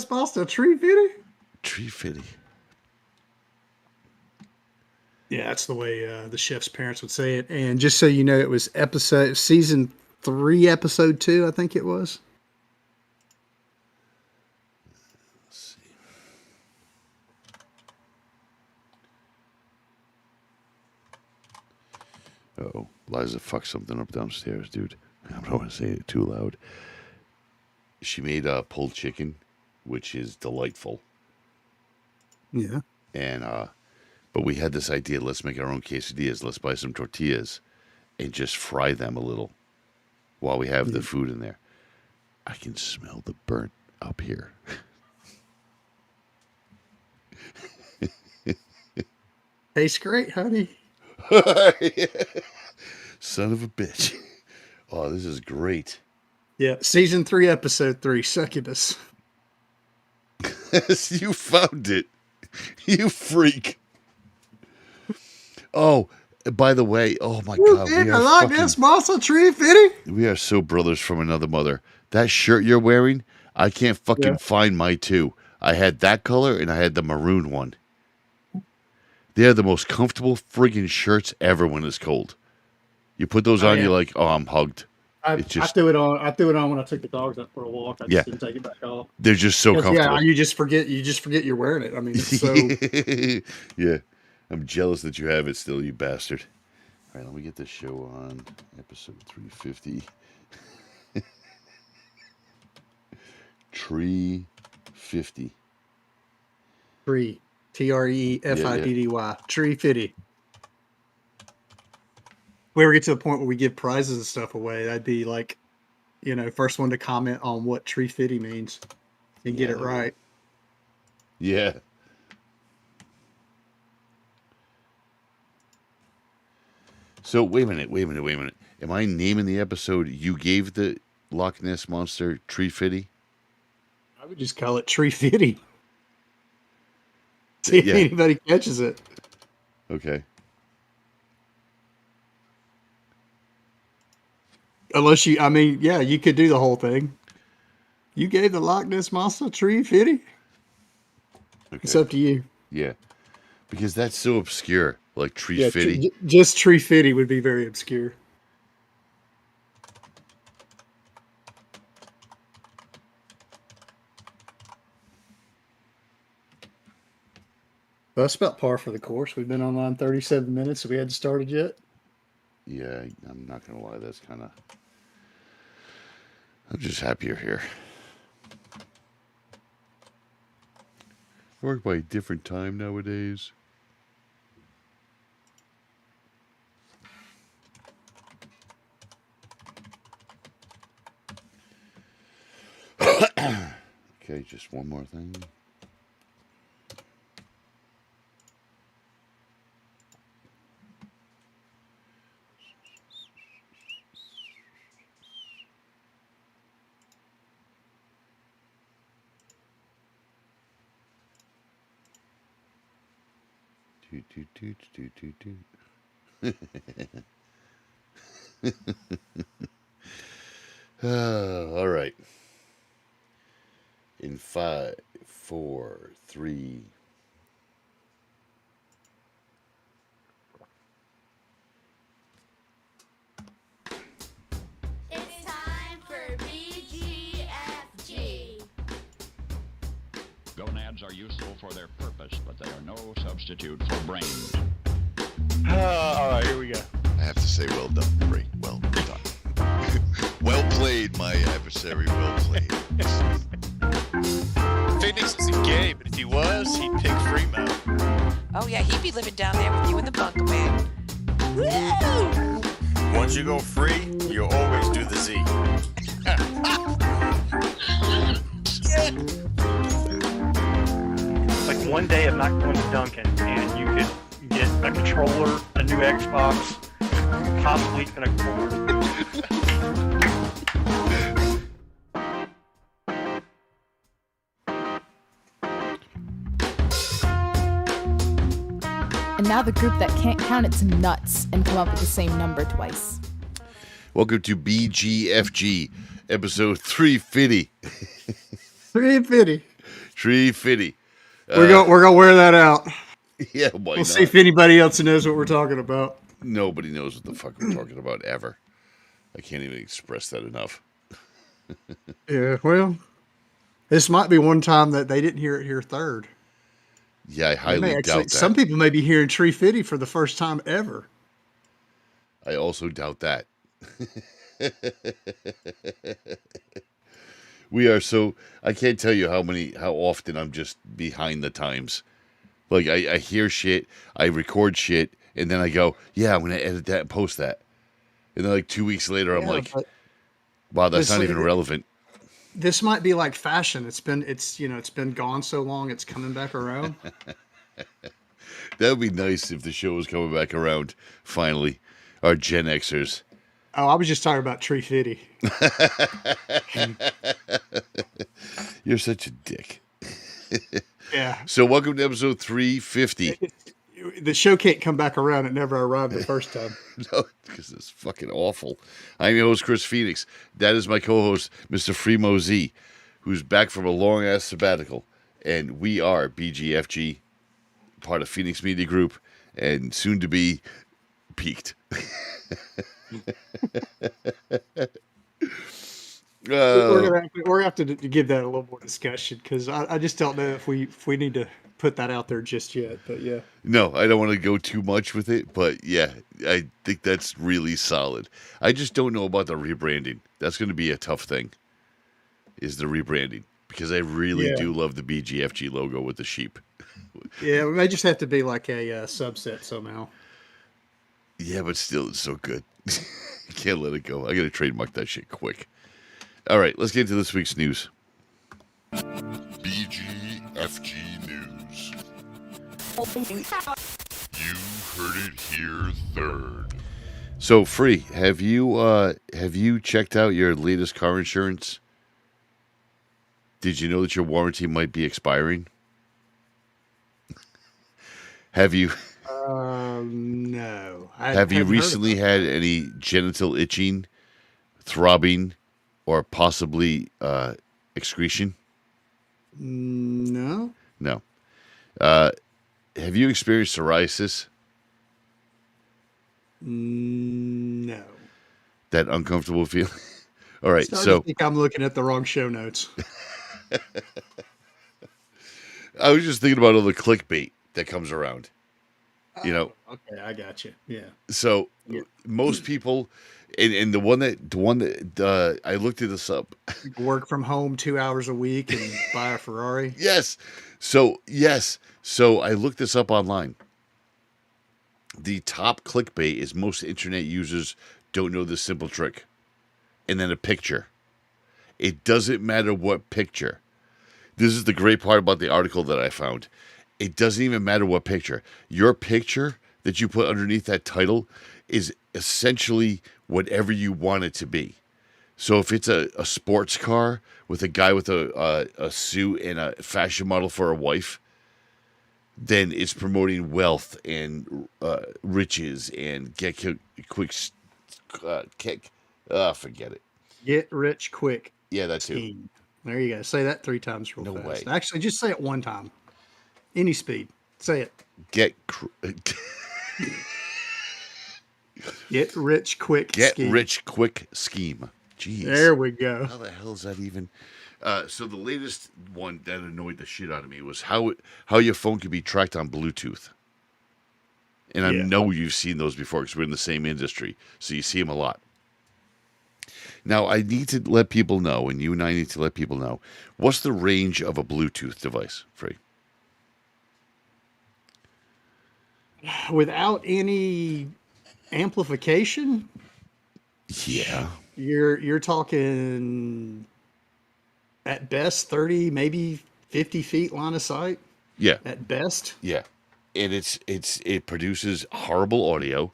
pasta, tree fitty? Tree fitty. Yeah, that's the way the chef's parents would say it. And just so you know, it was season 3, episode 2, I think it was. Let's see. Uh-oh. Liza fucked something up downstairs, dude. I don't want to say it too loud. She made pulled chicken, which is delightful. Yeah. And but we had this idea, let's make our own quesadillas. Let's buy some tortillas and just fry them a little while we have the food in there. I can smell the burnt up here. Tastes great, honey. Son of a bitch. Oh, this is great. Yeah, season 3, episode 3, Succubus. You found it. You freak. Oh, by the way, oh my God. We are like this muscle tree fitty. We are so brothers from another mother. That shirt you're wearing, I can't fucking find my two. I had that color and I had the maroon one. They are the most comfortable friggin' shirts ever when it's cold. You put those on, you're like, oh, I'm hugged. I threw it on. I threw it on when I took the dogs out for a walk. I just didn't take it back off. They're just so comfortable. Yeah, you just forget you're wearing it. I mean, it's so. Yeah, I'm jealous that you have it still, you bastard. All right, let me get this show on episode 350. Tree 50. Tree. TREEFIDDY. Tree fitty. If we ever get to the point where we give prizes and stuff away, that'd be like, first one to comment on what tree fitty means and get it right. Yeah. So wait a minute. Am I naming the episode you gave the Loch Ness Monster Tree Fitty? I would just call it Tree Fitty. See if anybody catches it. Okay. Unless you could do the whole thing. You gave the Loch Ness Monster Tree Fitty? Okay. It's up to you. Yeah. Because that's so obscure. Like Tree Fitty. Just Tree Fitty would be very obscure. Well, that's about par for the course. We've been online 37 minutes. Have we hadn't started yet? Yeah, I'm not going to lie. That's kind of... I'm just happy you're here. I work by a different time nowadays. Okay, just one more thing. All right. In 5, 4, 3. It's time for BGFG. Gonads are useful for their purpose, but they are no substitute for brains. All right, here we go. I have to say, well done. Great. Well done. Well played, my adversary. Well played. Phoenix isn't gay, but if he was, he'd pick Fremont. Oh, yeah, he'd be living down there with you in the bunker, man. Woo! Once you go free, you always do the Z. Like one day I'm not going to Duncan, and you could get a controller, a new Xbox, possibly even a cord. And now the group that can't count its nuts and come up with the same number twice. Welcome to BGFG, episode 350. 350. Tree Fitty. We're gonna wear that out. Yeah, why We'll not? see if anybody else knows what we're talking about. Nobody knows what the fuck we're talking about ever. I can't even express that enough. Yeah, well, this might be one time that they didn't hear it here third. Yeah, I They highly may doubt that. Some people may be hearing Tree Fitty for the first time ever. I also doubt that. We are so, I can't tell you how often I'm just behind the times. Like I hear shit, I record shit, and then I go, yeah, I'm gonna edit that and post that. And then like 2 weeks later, I'm Yeah, like, but wow, that's this- not even relevant. This might be like fashion. It's been gone so long, it's coming back around. That would be nice if the show was coming back around finally. Our Gen Xers. Oh, I was just talking about Tree Fitty. You're such a dick. Yeah. So welcome to episode 350. The show can't come back around. It never arrived the first time. No, because it's fucking awful. I'm your host, Chris Phoenix. That is my co-host, Mr. Fremo Z, who's back from a long-ass sabbatical. And we are BGFG, part of Phoenix Media Group, and soon to be Peaked. We're gonna have to give that a little more discussion because I just don't know if we need to put that out there just yet. But yeah, No, I don't want to go too much with it, but yeah, I think that's really solid. I just don't know about the rebranding. That's going to be a tough thing, is the rebranding, because I really do love the BGFG logo with the sheep. yeah, we may just have to be like a subset somehow. Yeah, but still, it's so good. Can't let it go. I got to trademark that shit quick. All right, let's get into this week's news. BGFG News. You heard it here third. So, Free, have you checked out your latest car insurance? Did you know that your warranty might be expiring? Have you? No. Have you recently had any genital itching, throbbing, or possibly excretion? No. No. Have you experienced psoriasis? No. That uncomfortable feeling? All right, I think I'm looking at the wrong show notes. I was just thinking about all the clickbait that comes around. You know, Okay, I got you. Yeah. so most people, and the one that I looked at this up. Work from home 2 hours a week and buy a Ferrari. Yes. So I looked this up online. The top clickbait is most internet users don't know this simple trick. And then a picture. It doesn't matter what picture. This is the great part about the article that I found. It doesn't even matter what picture. Your picture that you put underneath that title is essentially whatever you want it to be. So if it's a sports car with a guy with a suit and a fashion model for a wife, then it's promoting wealth and riches and get quick kick. Forget it. Get rich quick. Yeah, that too. Scheme. There you go. Say that 3 times real No fast. way. Actually, just say it 1 time. Any speed. Say it. Get rich quick. Scheme. rich quick scheme. Jeez. There we go. How the hell is that even? So the latest one that annoyed the shit out of me was how your phone can be tracked on Bluetooth. And I know you've seen those before because we're in the same industry, so you see them a lot. Now, I need to let people know, and you and I need to let people know, what's the range of a Bluetooth device, Free? Without any amplification, Yeah. you're talking at best 30, maybe 50 feet line of sight. Yeah. At best. Yeah. And it produces horrible audio.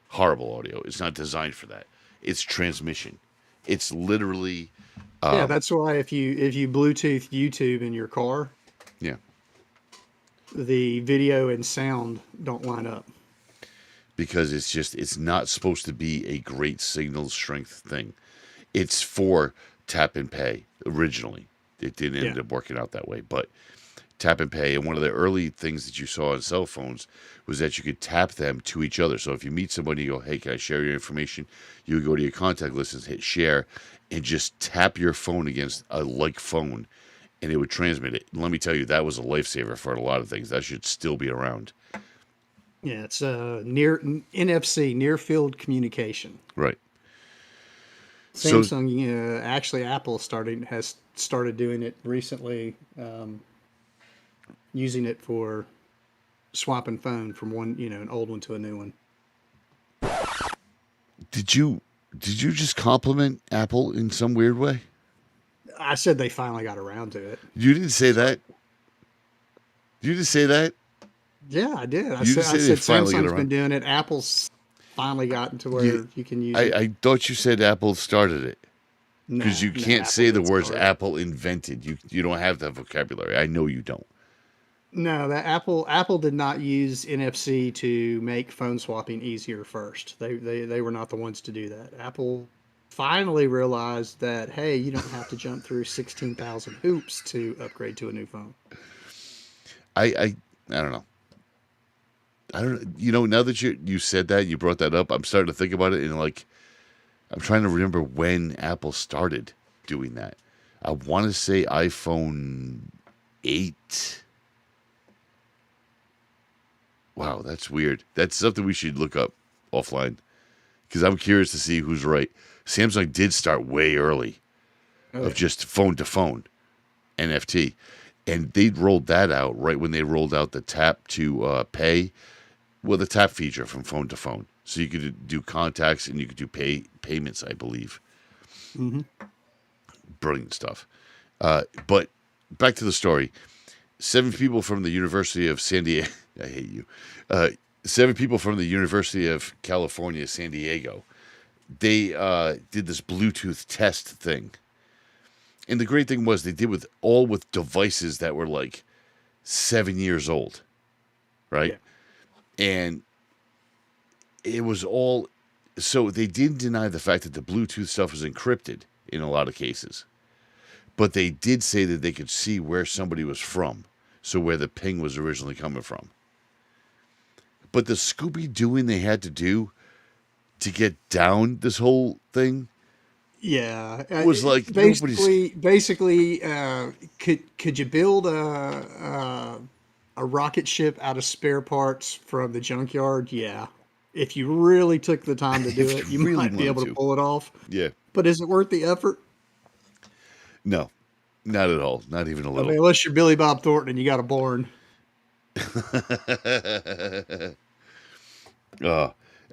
Horrible audio. It's not designed for that. It's transmission. It's literally Yeah, that's why if you Bluetooth YouTube in your car, yeah. the video and sound don't line up. Because it's not supposed to be a great signal strength thing. It's for tap and pay originally. It didn't end up working out that way. But tap and pay, and one of the early things that you saw on cell phones was that you could tap them to each other. So if you meet somebody, you go, hey, can I share your information? You would go to your contact list and hit share and just tap your phone against a like phone, and it would transmit it. And let me tell you, that was a lifesaver for a lot of things. That should still be around. Yeah, it's NFC, near field communication. Right. Samsung, actually, Apple has started doing it recently, using it for swapping phone from an old one to a new one. Did you just compliment Apple in some weird way? I said they finally got around to it. You didn't say that. You didn't say that. Yeah, I did. I You said, just said they finally got Samsung's around. been doing it. Apple's finally gotten to where you can use it. I thought you said Apple started it. Because you can't Apple say the didn't words start it. Apple invented. You don't have that vocabulary. I know you don't. No, that Apple did not use NFC to make phone swapping easier first. They were not the ones to do that. Apple finally realized that, hey, you don't have to jump through 16,000 hoops to upgrade to a new phone. I don't know. I don't. Now that you said that, you brought that up, I'm starting to think about it, and I'm trying to remember when Apple started doing that. I want to say iPhone 8. Wow, that's weird. That's something we should look up offline, because I'm curious to see who's right. Samsung did start way early of just phone to phone NFT, and they rolled that out right when they rolled out the tap to pay. Well, the tap feature from phone to phone. So you could do contacts and you could do payments, I believe. Mm-hmm. Brilliant stuff. But back to the story. 7 people from the University of San Diego. I hate you. 7 people from the University of California, San Diego. They did this Bluetooth test thing. And the great thing was they did with devices that were like 7 years old. Right? Yeah. And it was all, so they didn't deny the fact that the Bluetooth stuff was encrypted in a lot of cases, but they did say that they could see where somebody was from, so where the ping was originally coming from. But the Scooby-Dooing they had to do to get down this whole thing, was like basically. Could you build a rocket ship out of spare parts from the junkyard? Yeah. If you really took the time to do it, you really might be able to pull it off. Yeah. But is it worth the effort? No, not at all. Not even a little. I mean, unless you're Billy Bob Thornton and you got a barn.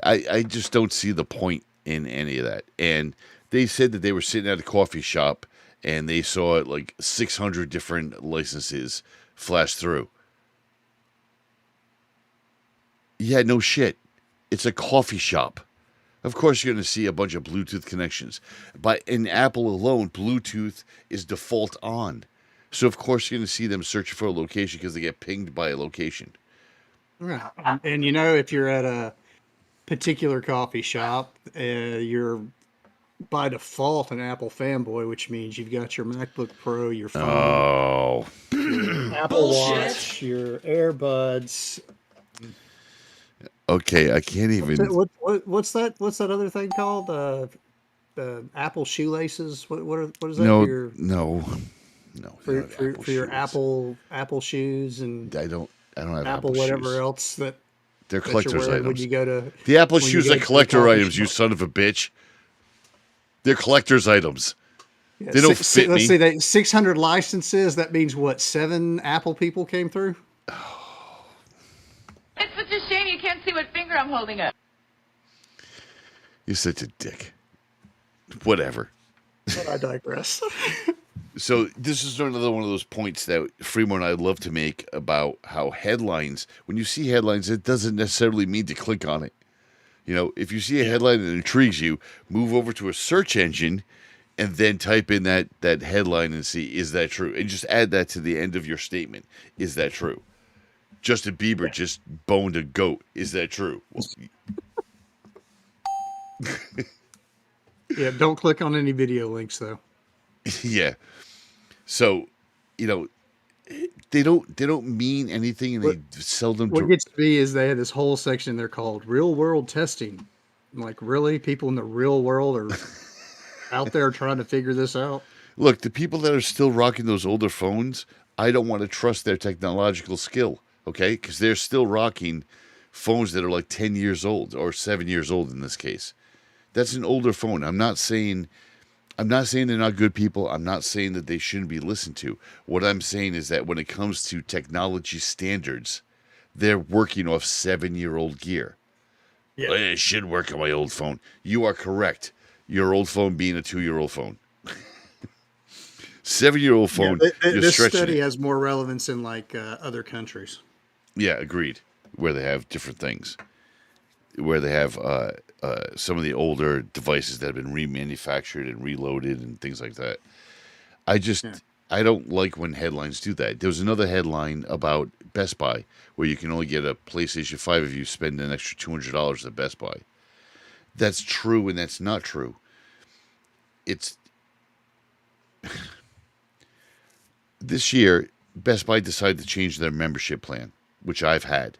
I just don't see the point in any of that. And they said that they were sitting at a coffee shop and they saw like 600 different licenses flash through. Yeah, no shit. It's a coffee shop. Of course you're going to see a bunch of Bluetooth connections. But in Apple alone, Bluetooth is default on. So of course you're going to see them searching for a location because they get pinged by a location. Right. And if you're at a particular coffee shop, you're by default an Apple fanboy, which means you've got your MacBook Pro, your phone, your Apple Watch, your AirBuds. Okay, I can't even. What's that? What's that other thing called? The Apple shoelaces. What is that? No. For your Apple shoes and I don't have Apple whatever shoes. Else that they're collector's items. When you go to the Apple shoes are collector items. You son of a bitch. They're collector's items. Yeah, they don't fit me. Let's say 600 licenses. That means what? 7 Apple people came through. It's such a shame you can't see what finger I'm holding up. You're such a dick. Whatever. But I digress. So this is another one of those points that Fremont and I love to make about how headlines, when you see headlines, it doesn't necessarily mean to click on it. If you see a headline that intrigues you, move over to a search engine and then type in that headline and see, is that true? And just add that to the end of your statement. Is that true? Justin Bieber just boned a goat. Is that true? Well, yeah, don't click on any video links, though. Yeah. So, you know, they don't mean anything, and they seldom. What gets me is they had this whole section there called "Real World Testing." I'm like, really? People in the real world are out there trying to figure this out? Look, the people that are still rocking those older phones, I don't want to trust their technological skill, okay? Because they're still rocking phones that are like 10 years old or 7 years old in this case. That's an older phone. I'm not saying they're not good people. I'm not saying that they shouldn't be listened to. What I'm saying is that when it comes to technology standards, they're working off 7-year-old gear. Yeah. Well, it should work on my old phone. You are correct. Your old phone being a 2-year-old phone. 7-year-old phone. This study has more relevance in like other countries. Yeah, agreed. Where they have different things. Where they have some of the older devices that have been remanufactured and reloaded and things like that. I don't like when headlines do that. There was another headline about Best Buy where you can only get a PlayStation 5 if you spend an extra $200 at Best Buy. That's true and that's not true. It's this year, Best Buy decided to change their membership plan, which I've had.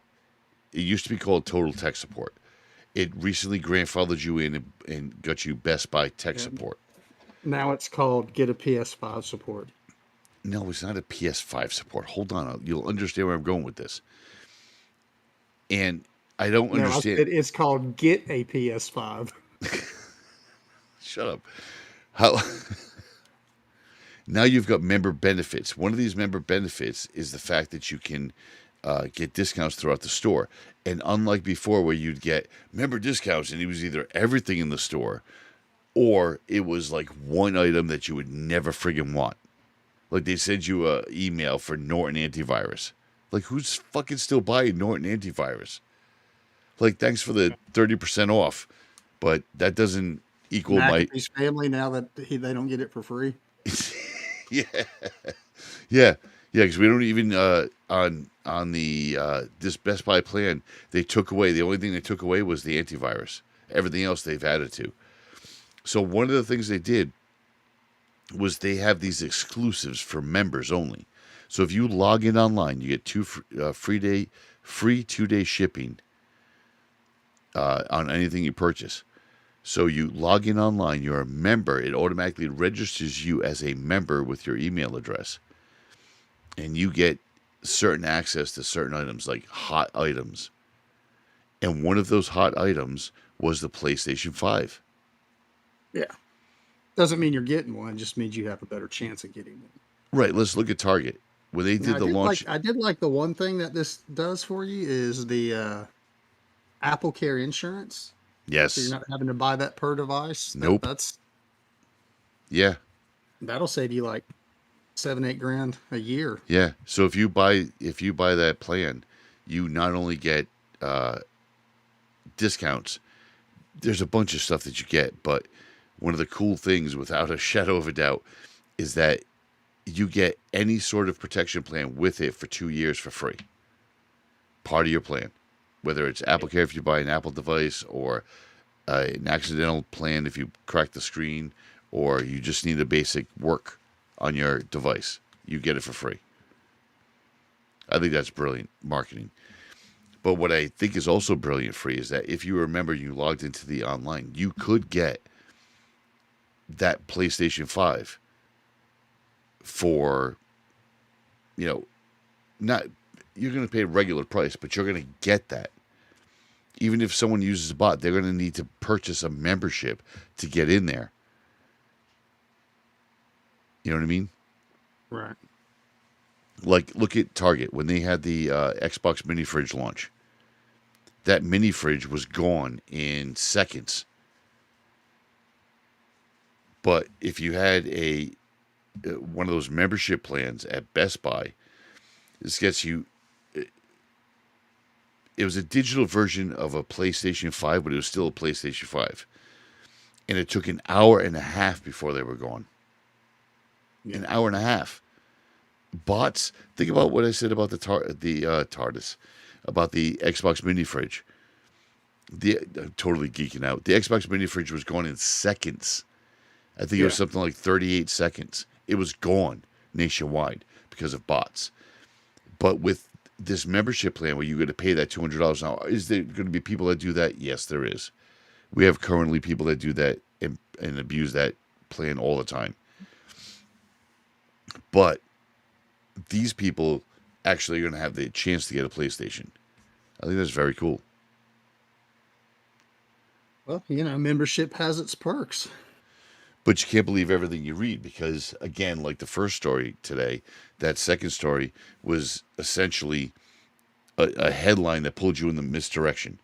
It used to be called Total Tech Support. It recently grandfathered you in and got you Best Buy Tech Support. Now it's called Get a PS5 Support. No, it's not a PS5 support. Hold on. You'll understand where I'm going with this. And I don't understand. It's called Get a PS5. Shut up. How? Now you've got member benefits. One of these member benefits is the fact that you can get discounts throughout the store. And unlike before where you'd get member discounts and it was either everything in the store or it was like one item that you would never friggin' want. Like they send you an email for Norton antivirus. Like who's fucking still buying Norton antivirus? Like thanks for the 30% off, but that doesn't equal McAfee's family now that they don't get it for free. Yeah, because we don't even on the this Best Buy plan they took away. The only thing they took away was the antivirus. Everything else they've added to. So one of the things they did was they have these exclusives for members only. So if you log in online, you get free 2-day shipping on anything you purchase. So you log in online, you're a member, it automatically registers you as a member with your email address. And you get certain access to certain items, like hot items. And one of those hot items was the PlayStation 5. Yeah. Doesn't mean you're getting one, just means you have a better chance of getting one. Right, let's look at Target. When they did the launch. I did like the one thing that this does for you is the Apple Care insurance. Yes. So you're not having to buy that per device. Nope. Yeah. That'll save you like $7-8 grand a year. Yeah. So if you buy that plan, you not only get discounts. There's a bunch of stuff that you get, but one of the cool things, without a shadow of a doubt, is that you get any sort of protection plan with it for 2 years for free. Part of your plan. Whether it's Apple Care if you buy an Apple device, or an accidental plan if you crack the screen, or you just need a basic work on your device, you get it for free. I think that's brilliant marketing. But what I think is also brilliant free is that if you remember you logged into the online, you could get that PlayStation 5 for, not, you're going to pay a regular price, but you're going to get that. Even if someone uses a bot, they're going to need to purchase a membership to get in there. You know what I mean? Right. Like, look at Target. When they had the Xbox mini fridge launch, that mini fridge was gone in seconds. But if you had one of those membership plans at Best Buy, this gets you... It was a digital version of a PlayStation 5, but it was still a PlayStation 5. And it took an hour and a half before they were gone. Yeah. An hour and a half. Bots, think about what I said about the TARDIS, about the Xbox mini fridge. I'm totally geeking out. The Xbox mini fridge was gone in seconds. I think it was something like 38 seconds. It was gone. nationwide because of bots. But with this membership plan where you're going to pay that $200 now, is there going to be people that do that? Yes, there is. We have currently people that do that and abuse that plan all the time. But these people actually are going to have the chance to get a PlayStation. I think that's very cool. Well, membership has its perks. But you can't believe everything you read because, again, like the first story today, that second story was essentially a headline that pulled you in the misdirection.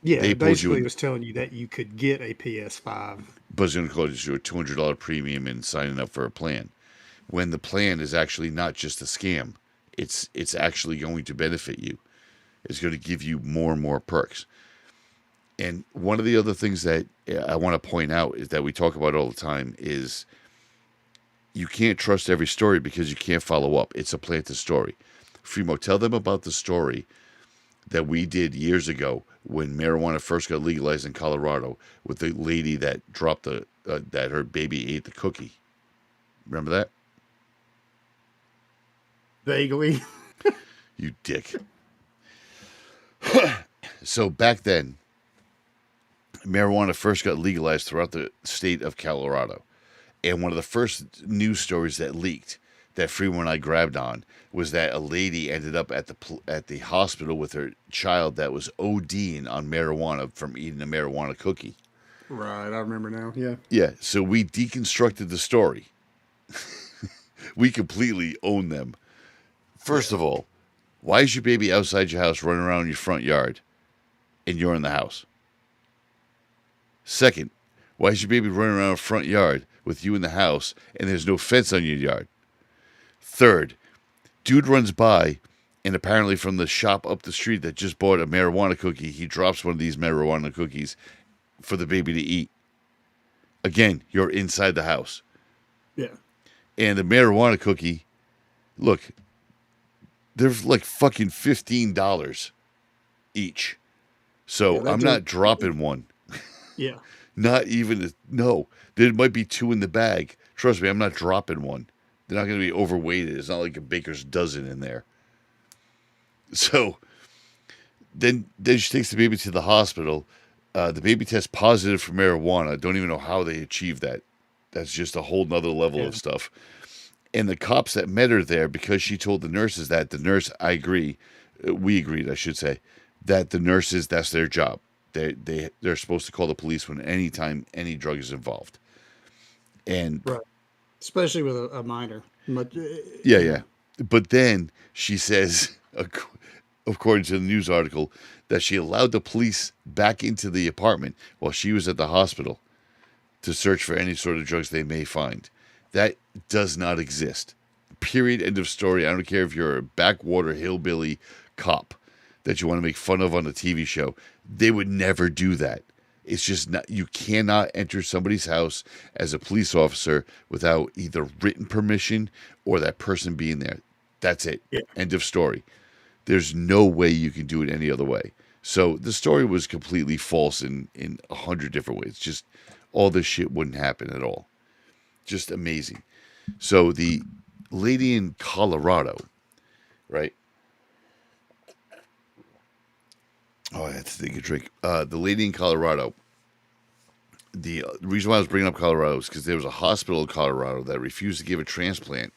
Yeah, They basically it was telling you that you could get a PS5. But it's going to cost you a $200 premium in signing up for a plan. When the plan is actually not just a scam. It's actually going to benefit you. It's going to give you more and more perks. And one of the other things that I want to point out is that we talk about all the time is you can't trust every story because you can't follow up. It's a planted story. Fremo, tell them about the story that we did years ago when marijuana first got legalized in Colorado with the lady that dropped that her baby ate the cookie. Remember that? Vaguely. You dick. So back then, marijuana first got legalized throughout the state of Colorado. And one of the first news stories that leaked that Freeman and I grabbed on was that a lady ended up at the hospital with her child that was ODing on marijuana from eating a marijuana cookie. Right, I remember now, yeah. Yeah, so we deconstructed the story. We completely own them. First of all, why is your baby outside your house running around your front yard and you're in the house? Second, why is your baby running around the front yard with you in the house and there's no fence on your yard? Third, dude runs by and apparently from the shop up the street that just bought a marijuana cookie, he drops one of these marijuana cookies for the baby to eat. Again, you're inside the house. Yeah. And the marijuana cookie, look, they're like fucking $15 each. So Yeah, I'm not dropping one. Yeah. Not even, no. There might be two in the bag. Trust me, I'm not dropping one. They're not going to be overweighted. It's not like a baker's dozen in there. So then she takes the baby to the hospital. The baby tests positive for marijuana. Don't even know how they achieved that. That's just a whole nother level of stuff. And the cops that met her there, because she told the nurses that, the nurse, I agree, we agreed, I should say, that the nurses, that's their job. They're supposed to call the police when anytime any drug is involved. And right. Especially with a minor. Yeah. But then she says, according to the news article, that she allowed the police back into the apartment while she was at the hospital to search for any sort of drugs they may find. That does not exist. Period. End of story. I don't care if you're a backwater hillbilly cop that you want to make fun of on a TV show. They would never do that. It's just not, you cannot enter somebody's house as a police officer without either written permission or that person being there. That's it. Yeah. End of story. There's no way you can do it any other way. So the story was completely false in 100 different ways. Just all this shit wouldn't happen at all. Just amazing. So the lady in Colorado, right? Oh, I have to take a drink. The lady in Colorado, the reason why I was bringing up Colorado is because there was a hospital in Colorado that refused to give a transplant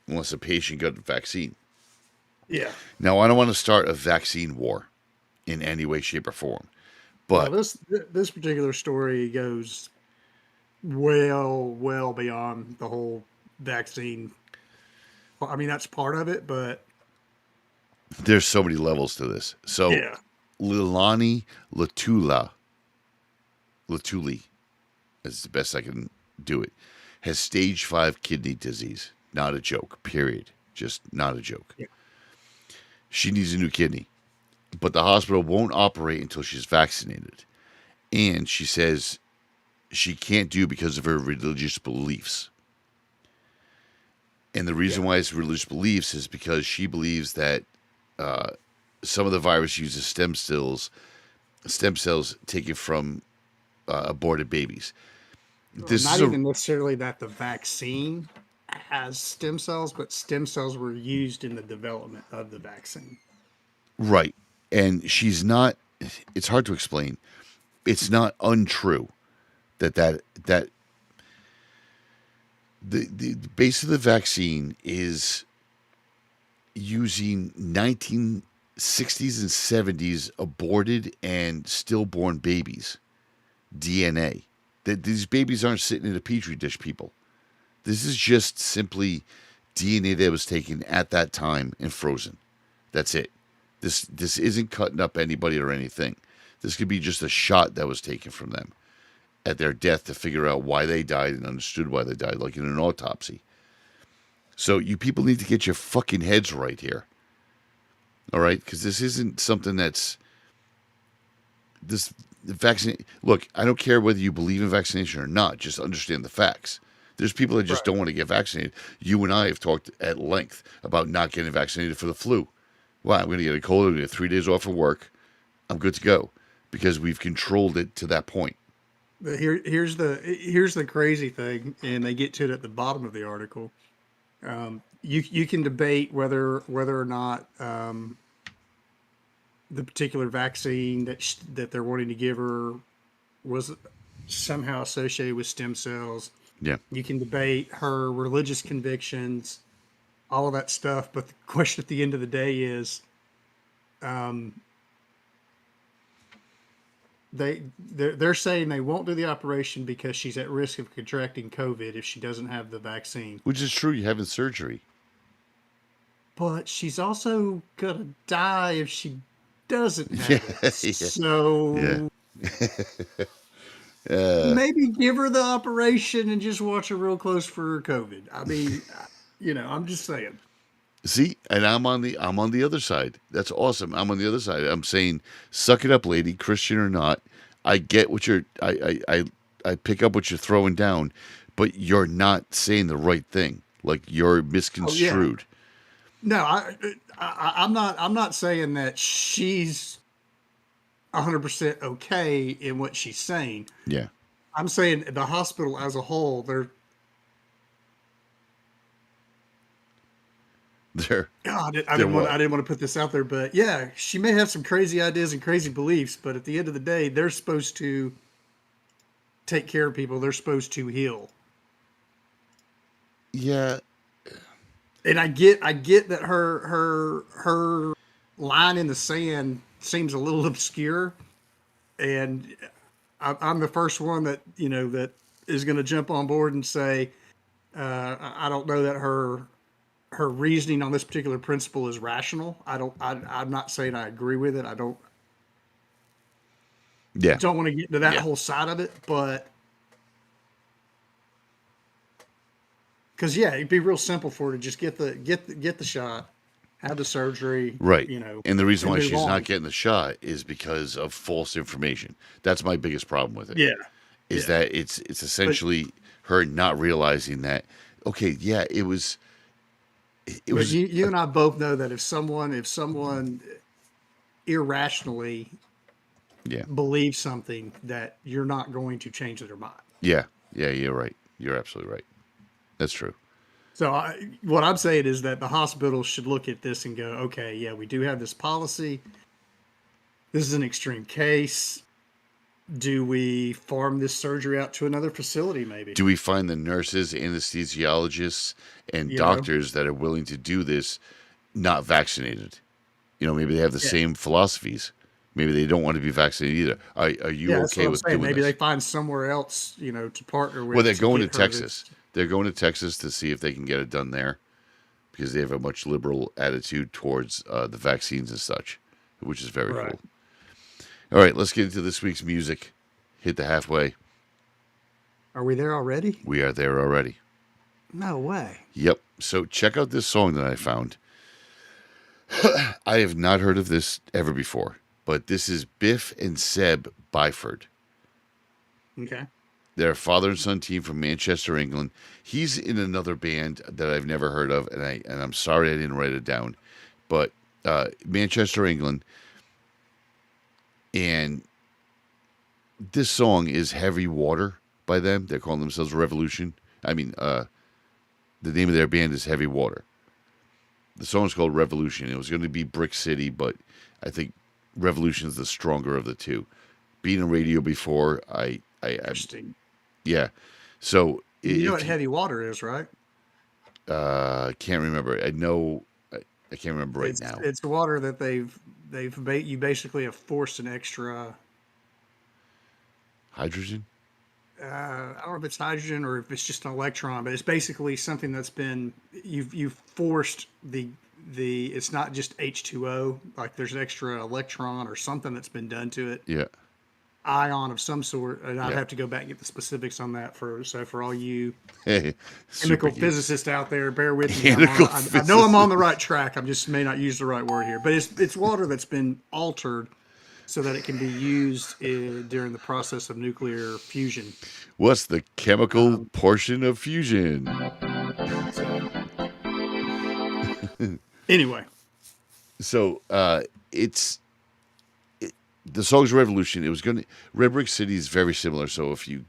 unless a patient got a vaccine. Yeah. Now, I don't want to start a vaccine war in any way, shape, or form. But this particular story goes well beyond the whole vaccine. I mean, that's part of it, but there's so many levels to this. So, yeah. Lilani Latuli, that's the best I can do it, has stage 5 kidney disease. Not a joke, period. Just not a joke. Yeah. She needs a new kidney, but the hospital won't operate until she's vaccinated. And she says she can't do because of her religious beliefs. And the reason why it's religious beliefs is because she believes that some of the virus uses stem cells taken from aborted babies. Not even necessarily that the vaccine has stem cells, but stem cells were used in the development of the vaccine. Right. And she's not, it's hard to explain. It's not untrue that the base of the vaccine is using 1960s and 70s aborted and stillborn babies DNA. That these babies aren't sitting in a petri dish, people. This is just simply DNA that was taken at that time and frozen. That's it. This isn't cutting up anybody or anything. This could be just a shot that was taken from them at their death to figure out why they died and understood why they died, like in an autopsy. So you people need to get your fucking heads right here. All right? Because this isn't something that's... The vaccine. Look, I don't care whether you believe in vaccination or not. Just understand the facts. There's people that just don't want to get vaccinated. You and I have talked at length about not getting vaccinated for the flu. Well, I'm going to get a cold. I'm going to get 3 days off of work. I'm good to go because we've controlled it to that point. But here's the crazy thing, and they get to it at the bottom of the article. You can debate whether or not the particular vaccine that they're wanting to give her was somehow associated with stem cells. Yeah. You can debate her religious convictions, all of that stuff. But the question at the end of the day is, they're saying they won't do the operation because she's at risk of contracting COVID if she doesn't have the vaccine. Which is true. You're having surgery. But she's also gonna die if she doesn't have it. So maybe give her the operation and just watch her real close for COVID. I mean, I'm just saying. See, and I'm on the other side. That's awesome. I'm on the other side. I'm saying, suck it up, lady, Christian or not. I get what I pick up what you're throwing down, but you're not saying the right thing. Like you're misconstrued. Oh, yeah. No, I'm not saying that she's 100% okay in what she's saying. Yeah. I'm saying the hospital as a whole, I didn't want to put this out there, but yeah, she may have some crazy ideas and crazy beliefs, but at the end of the day, they're supposed to take care of people. They're supposed to heal. Yeah. And I get that her line in the sand seems a little obscure, and I'm the first one that that is going to jump on board and say I don't know that her reasoning on this particular principle is rational. I'm not saying I agree with it. I don't want to get into that whole side of it, but because it'd be real simple for her to just get the shot, have the surgery, right? And the reason why she's not getting the shot is because of false information. That's my biggest problem with it. Yeah, that it's essentially her not realizing that. Okay, it was. It was. You and I both know that if someone irrationally believes something, that you're not going to change their mind. Yeah, you're right. You're absolutely right. That's true. So what I'm saying is that the hospital should look at this and go, okay, we do have this policy. This is an extreme case. Do we farm this surgery out to another facility maybe? Do we find the nurses, anesthesiologists, and doctors that are willing to do this not vaccinated? Maybe they have the same philosophies. Maybe they don't want to be vaccinated either. Are you okay with doing maybe this? they find somewhere else, to partner with. Well, they're going to Texas. They're going to Texas to see if they can get it done there because they have a much liberal attitude towards the vaccines and such, which is very cool. All right, let's get into this week's music. Hit the halfway. Are we there already? We are there already. No way. Yep. So check out this song that I found. I have not heard of this ever before, but this is Biff and Seb Byford. Okay. They're a father and son team from Manchester, England. He's in another band that I've never heard of, and I'm sorry I didn't write it down. But Manchester, England, and this song is Heavy Water by them. They're calling themselves Revolution. The the name of their band is Heavy Water. The song's called Revolution. It was going to be Brick City, but I think Revolution's the stronger of the two. Being on radio before, Interesting. yeah. So You know what heavy water is, right? I can't remember. I know. I can't remember right now. It's water that you basically have forced an extra. Hydrogen? I don't know if it's hydrogen or if it's just an electron, but it's basically something that's been you've forced the it's not just H2O, like there's an extra electron or something that's been done to it. Yeah. Ion of some sort, and I'd Yeah. have to go back and get the specifics on that for all you Hey, chemical super physicists out there, bear with me. Chemical I know I'm on the right track. I'm just may not use the right word here, but it's water that's been altered so that it can be used during the process of nuclear fusion. What's the chemical portion of fusion? Anyway, So the song's Revolution. It was Red Brick City is very similar. So if you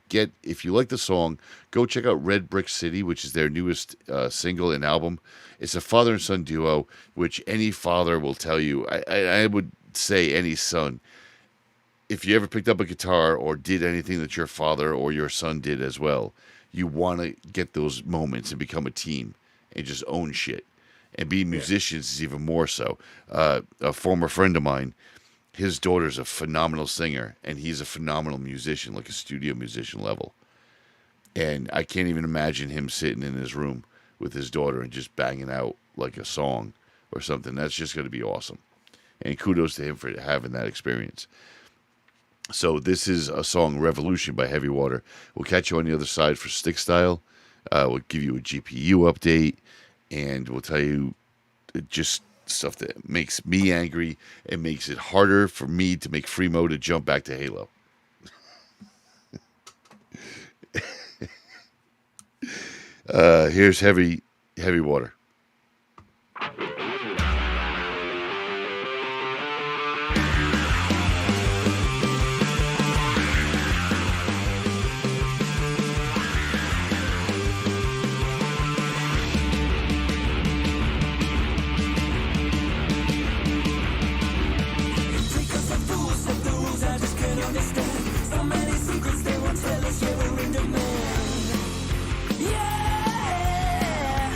like the song, go check out Red Brick City, which is their newest single and album. It's a father and son duo, which any father will tell you. I would say any son, if you ever picked up a guitar or did anything that your father or your son did as well, you want to get those moments and become a team and just own shit. And being musicians is even more so. A former friend of mine, his daughter's a phenomenal singer, and he's a phenomenal musician, like a studio musician level. And I can't even imagine him sitting in his room with his daughter and just banging out like a song or something. That's just going to be awesome. And kudos to him for having that experience. So this is a song, Revolution by Heavy Water. We'll catch you on the other side for Stick Style. We'll give you a GPU update, and we'll tell you just stuff that makes me angry and makes it harder for me to make Freemo to jump back to Halo. Here's Heavy Water. Yeah,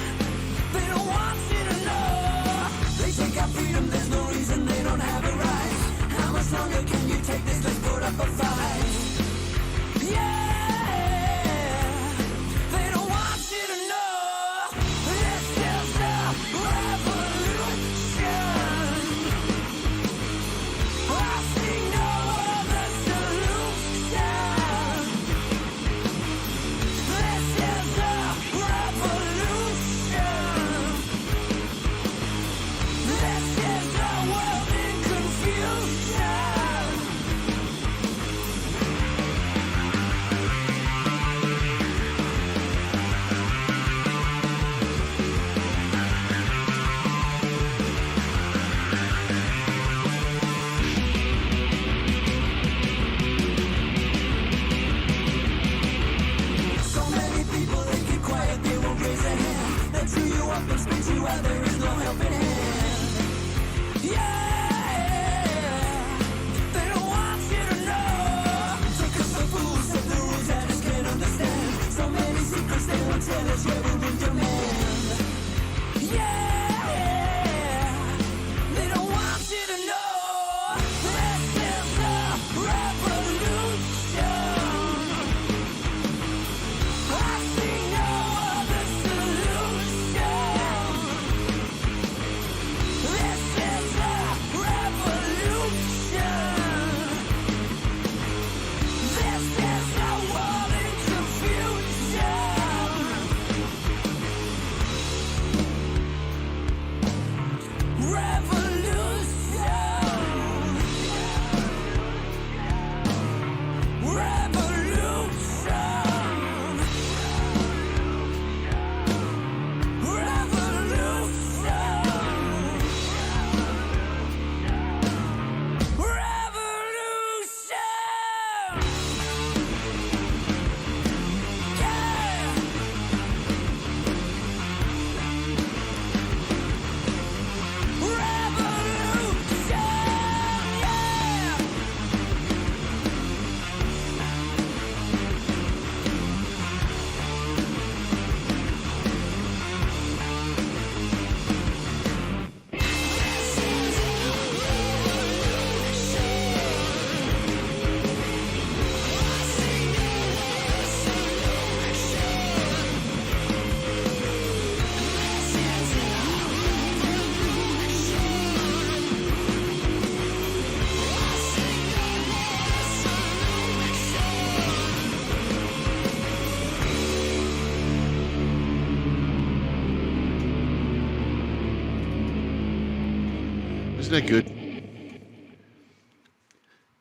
Isn't that good?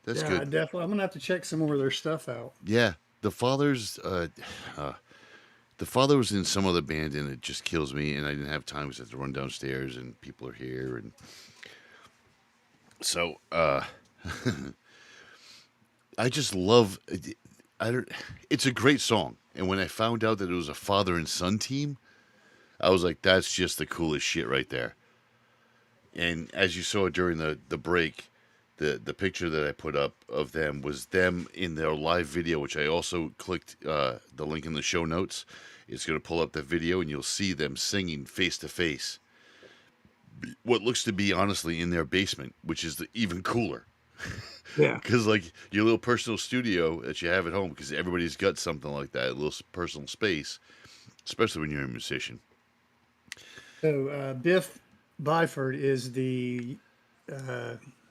That's Yeah, good. definitely. I'm gonna have to check some more of their stuff out. Yeah, the father was in some other band, and it just kills me. And I didn't have time because I had to run downstairs, and people are here, and so I just love. I don't. It's a great song, and when I found out that it was a father and son team, I was like, "That's just the coolest shit right there." And as you saw during the break, the picture that I put up of them was them in their live video, which I also clicked the link in the show notes. It's going to pull up the video, and you'll see them singing face to face. What looks to be honestly in their basement, which is even cooler. Yeah. Because like your little personal studio that you have at home, because everybody's got something like that, a little personal space, especially when you're a musician. So Biff Byford is the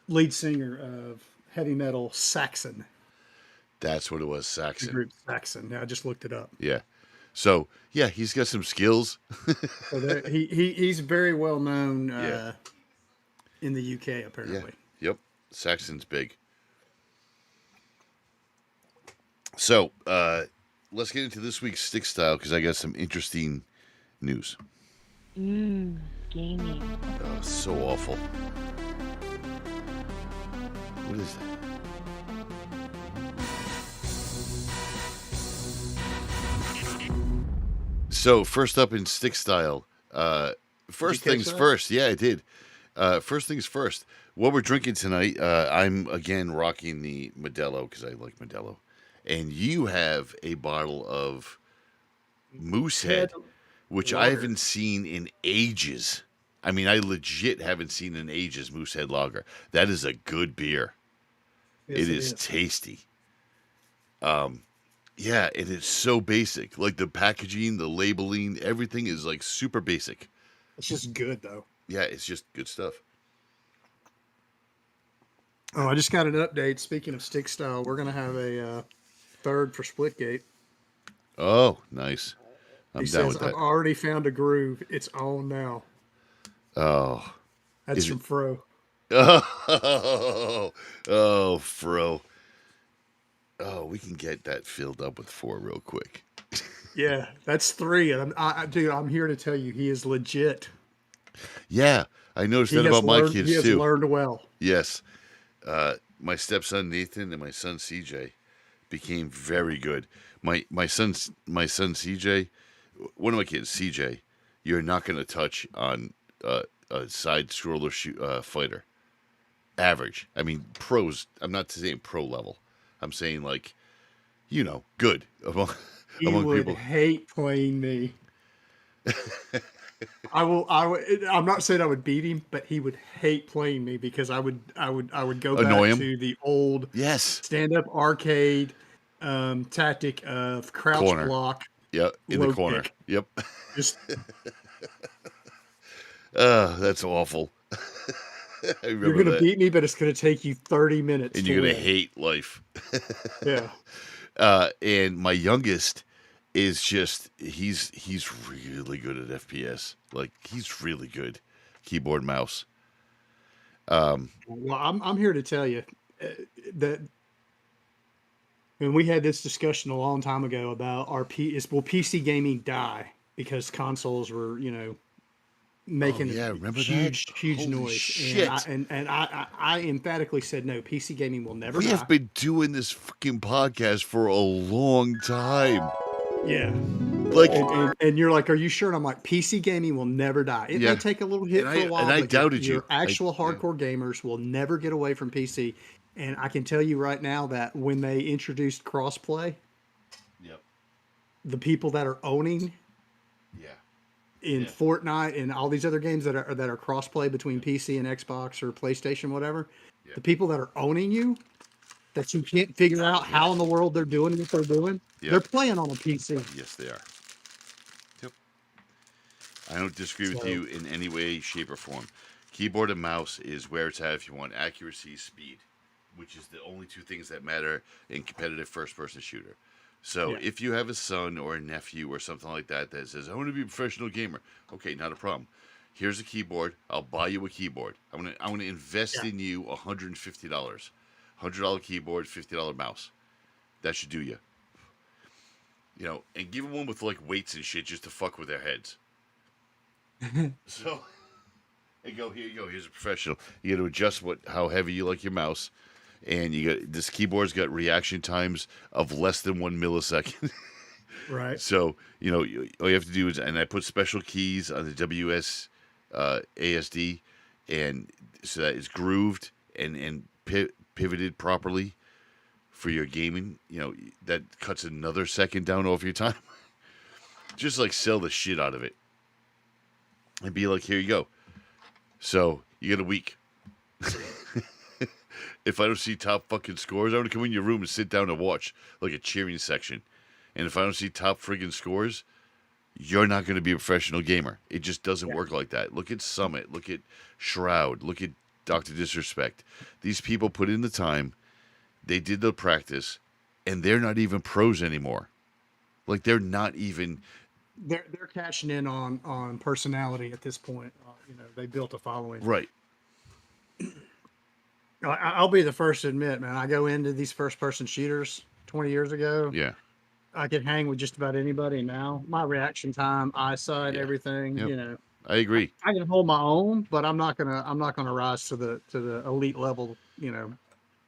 lead singer of heavy metal Saxon. That's what it was, The Saxon. group Saxon. Now I just looked it up. Yeah. So yeah, he's got some skills. So he's very well known Yeah. in the UK apparently. Yeah. Yep. Saxon's big. So let's get into this week's stick style because I got some interesting news. Gaming. Oh, so awful. What is that? So first up in stick style, first catch things that? first. Yeah, I did. First things first. What we're drinking tonight, I'm again rocking the Modelo because I like Modelo, and you have a bottle of Moosehead, which I Lager. haven't seen in ages. I mean, I legit haven't seen in ages Moosehead Lager. That is a good beer. Yes, it is tasty. Yeah, and it's so basic. Like the packaging, the labeling, everything is like super basic. It's just good though. Yeah, it's just good stuff. Oh, I just got an update. Speaking of stick style, we're gonna have a third for Splitgate. Oh, nice. I'm He down says, with "I've that. already found a groove. It's on now." Oh. That's Is from it- Fro. Oh, Fro. Oh, we can get that filled up with 4 real quick. Yeah, that's 3, and dude, I'm here to tell you, he is legit. Yeah, I noticed He that has about my learned, kids he has too. learned well. Yes. My stepson Nathan and my son CJ became very good. My son CJ, one of my kids CJ, you're not going to touch on a side scroller fighter. Average. I mean, pros. I'm not saying pro level. I'm saying like, good among He among would people. hate playing me. I'm not saying I would beat him, but he would hate playing me because I would go Annoy back him? to the old Yes. stand-up arcade tactic of crouch Corner. block. Yep. In low the corner. kick. Yep. Just That's awful. I you're remember gonna that. beat me, but it's gonna take you 30 minutes. And to you're gonna win. hate life. Yeah. And my youngest is he's really good at FPS. Like he's really good, keyboard mouse. Well, I'm here to tell you that when we had this discussion a long time ago about will PC gaming die because consoles were making remember huge that? huge Holy noise. shit. And I emphatically said no. PC gaming will never We die. have been doing this fucking podcast for a long time. Yeah. Like, And you're like, are you sure? And I'm like, PC gaming will never die. It Yeah. may take a little hit And for I- a while, and I but doubted your you. actual Yeah. hardcore gamers will never get away from PC. And I can tell you right now that when they introduced crossplay, Yep. the people that are owning Yeah. in Yeah. Fortnite and all these other games that are crossplay between PC and Xbox or PlayStation, whatever, Yeah. the people that are owning you, that you can't figure out how in the world they're doing what they're doing, Yeah. they're playing on a PC. Yes, they are. Yep. I don't disagree with So- you in any way, shape, or form. Keyboard and mouse is where it's at if you want accuracy, speed, which is the only 2 things that matter in competitive first-person shooter. So Yeah. if you have a son or a nephew or something like that that says, I want to be a professional gamer, okay, not a problem. Here's a keyboard. I'll buy you a keyboard. I'm gonna invest in you $150. $100 keyboard, $50 mouse. That should do you. You know, and give them one with like weights and shit just to fuck with their heads. So, and go, here you go. Here's a professional. You got to adjust how heavy you like your mouse, and you got this keyboard's got reaction times of less than 1 millisecond. Right. So all you have to do is, and I put special keys on the WS ASD, and so that it's grooved and pivoted properly for your gaming. That cuts another second down off your time. Just like sell the shit out of it and be like, here you go. So you get a week. If I don't see top fucking scores, I'm gonna come in your room and sit down and watch like a cheering section. And if I don't see top friggin' scores, you're not going to be a professional gamer. It just doesn't work like that. Look at Summit. Look at Shroud. Look at Dr. Disrespect. These people put in the time. They did the practice, and they're not even pros anymore. Like, they're not even... They're cashing in on personality at this point. They built a following. Right. I'll be the first to admit, man, I go into these first-person shooters 20 years ago. Yeah. I could hang with just about anybody now. My reaction time, eyesight, everything, Yep. I agree. I can hold my own, but I'm not gonna rise to the elite level, Yeah,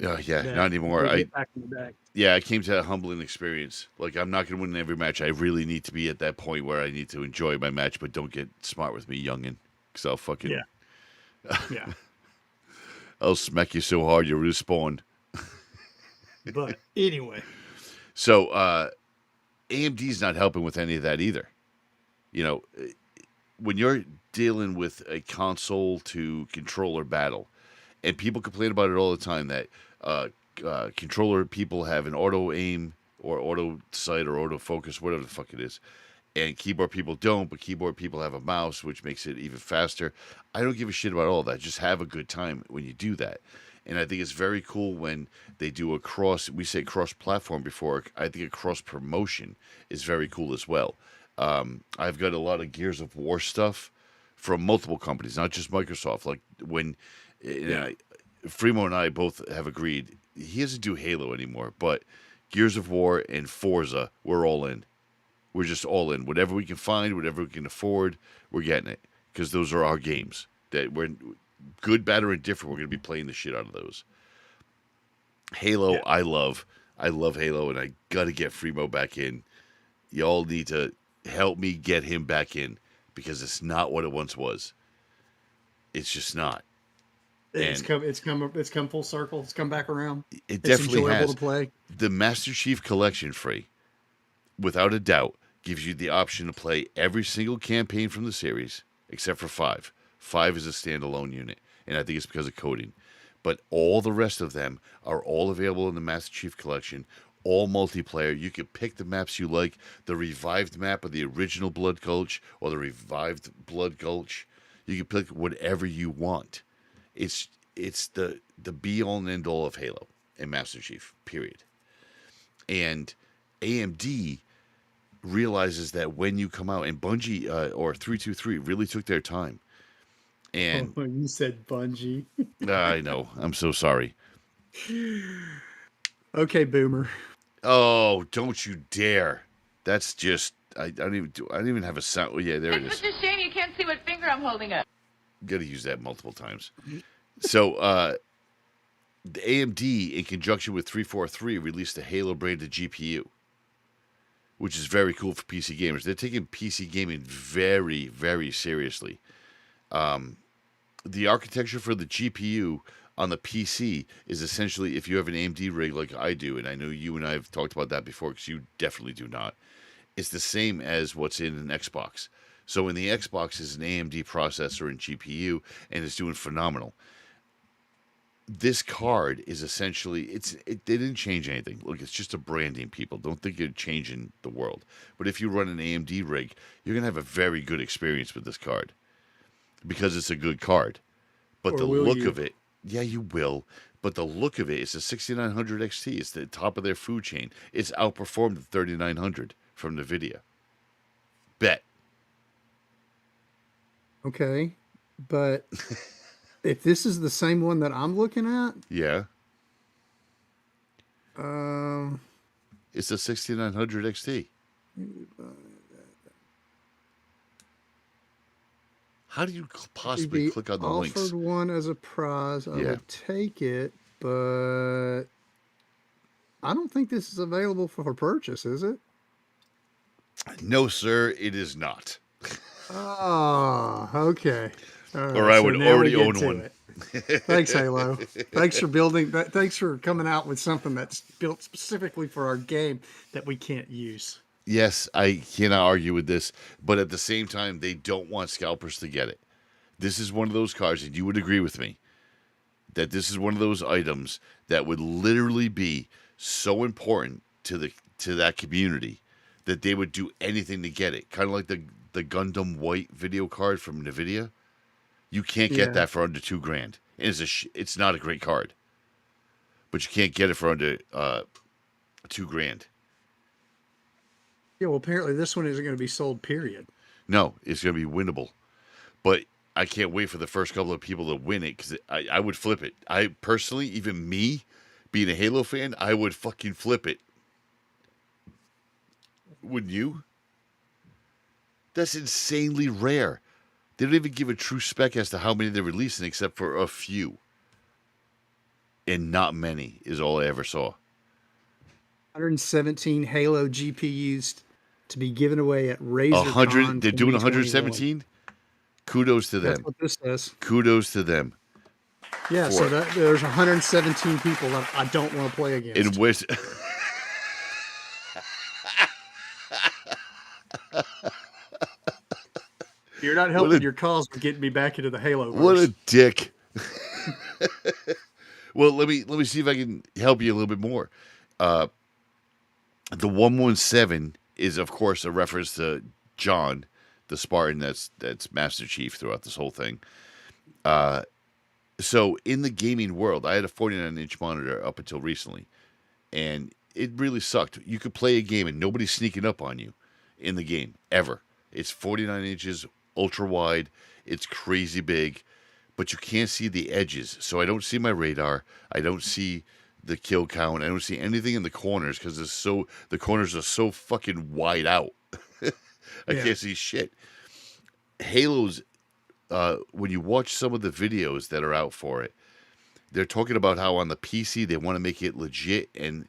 not anymore. Back in the day. Yeah, I came to that humbling experience. Like, I'm not going to win every match. I really need to be at that point where I need to enjoy my match, but don't get smart with me, youngin'. Because I'll fucking... Yeah. I'll smack you so hard you'll respawn. But anyway. So, AMD's not helping with any of that either. When you're dealing with a console to controller battle, and people complain about it all the time that controller people have an auto aim or auto sight or auto focus, whatever the fuck it is, and keyboard people don't, but keyboard people have a mouse, which makes it even faster. I don't give a shit about all that. Just have a good time when you do that. And I think it's very cool when they do we say cross-platform before. I think a cross-promotion is very cool as well. I've got a lot of Gears of War stuff from multiple companies, not just Microsoft. Like when Fremo and I both have agreed, he doesn't do Halo anymore, but Gears of War and Forza, we're all in. We're just all in. Whatever we can find, whatever we can afford, we're getting it. Because those are our games. That we're good, bad, or indifferent, we're going to be playing the shit out of those. Halo, I love. I love Halo, and I got to get Fremo back in. Y'all need to help me get him back in, because it's not what it once was. It's just not. It's come full circle. It's come back around. It definitely enjoyable has. To play. The Master Chief Collection free, without a doubt, gives you the option to play every single campaign from the series, except for 5. 5 is a standalone unit, and I think it's because of coding. But all the rest of them are all available in the Master Chief Collection, all multiplayer. You can pick the maps you like, the revived map of the original Blood Gulch or the revived Blood Gulch. You can pick whatever you want. It's the be-all and end-all of Halo and Master Chief, period. And AMD realizes that when you come out, and Bungie or 323 really took their time. And you said Bungie. I know. I'm so sorry. Okay, Boomer. Oh, don't you dare! That's just I don't even have a sound. Oh, yeah, there it is. It's a shame you can't see what finger I'm holding up. Got to use that multiple times. So, the AMD, in conjunction with 343, released a Halo branded GPU, which is very cool for PC gamers. They're taking PC gaming very, very seriously. The architecture for the GPU on the PC is essentially, if you have an AMD rig like I do, and I know you and I have talked about that before because you definitely do not, it's the same as what's in an Xbox. So in the Xbox is an AMD processor and GPU, and it's doing phenomenal. This card is essentially, they didn't change anything. Look, it's just a branding, people. Don't think you're changing the world. But if you run an AMD rig, you're going to have a very good experience with this card because it's a good card. But the look of it, yeah, you will. But the look of it, it's a 6900 XT. It's the top of their food chain. It's outperformed the 3900 from NVIDIA. Bet. Okay. But if this is the same one that I'm looking at, Yeah. um, It's a 6900 XT. How do you possibly be click on the offered links? one as a prize, I Yeah. would take it, but I don't think this is available for purchase, is it? No, sir, it is not. Oh, okay. All right, Or I so would now already we get own to one. it. Thanks, Halo. Thanks for building. Thanks for coming out with something that's built specifically for our game that we can't use. Yes, I cannot argue with this, but at the same time, they don't want scalpers to get it. This is one of those cards, and you would agree with me, that this is one of those items that would literally be so important to that community that they would do anything to get it. Kind of like the Gundam White video card from NVIDIA. You can't get Yeah. that for under $2,000. And it's not a great card, but you can't get it for under $2,000. Yeah, well, apparently this one isn't going to be sold, period. No, it's going to be winnable. But I can't wait for the first couple of people to win it because I would flip it. I personally, even me, being a Halo fan, I would fucking flip it. Wouldn't you? That's insanely rare. They don't even give a true spec as to how many they're releasing except for a few. And not many is all I ever saw. 117 Halo GPUs to be given away at Razer. 100. They're doing 117. Kudos to them. That's what this says. Kudos to them. Yeah, so there's 117 people that I don't want to play against. In which You're not helping your cause with getting me back into the Halo. What a dick. Well, let me see if I can help you a little bit more. The 117 is, of course, a reference to John, the Spartan that's Master Chief throughout this whole thing. So in the gaming world, I had a 49-inch monitor up until recently, and it really sucked. You could play a game and nobody's sneaking up on you in the game, ever. It's 49 inches, ultra wide, it's crazy big, but you can't see the edges. So I don't see my radar, I don't see the kill count, I don't see anything in the corners because the corners are so fucking wide out. I can't see shit. Halo's, when you watch some of the videos that are out for it, they're talking about how on the PC they want to make it legit and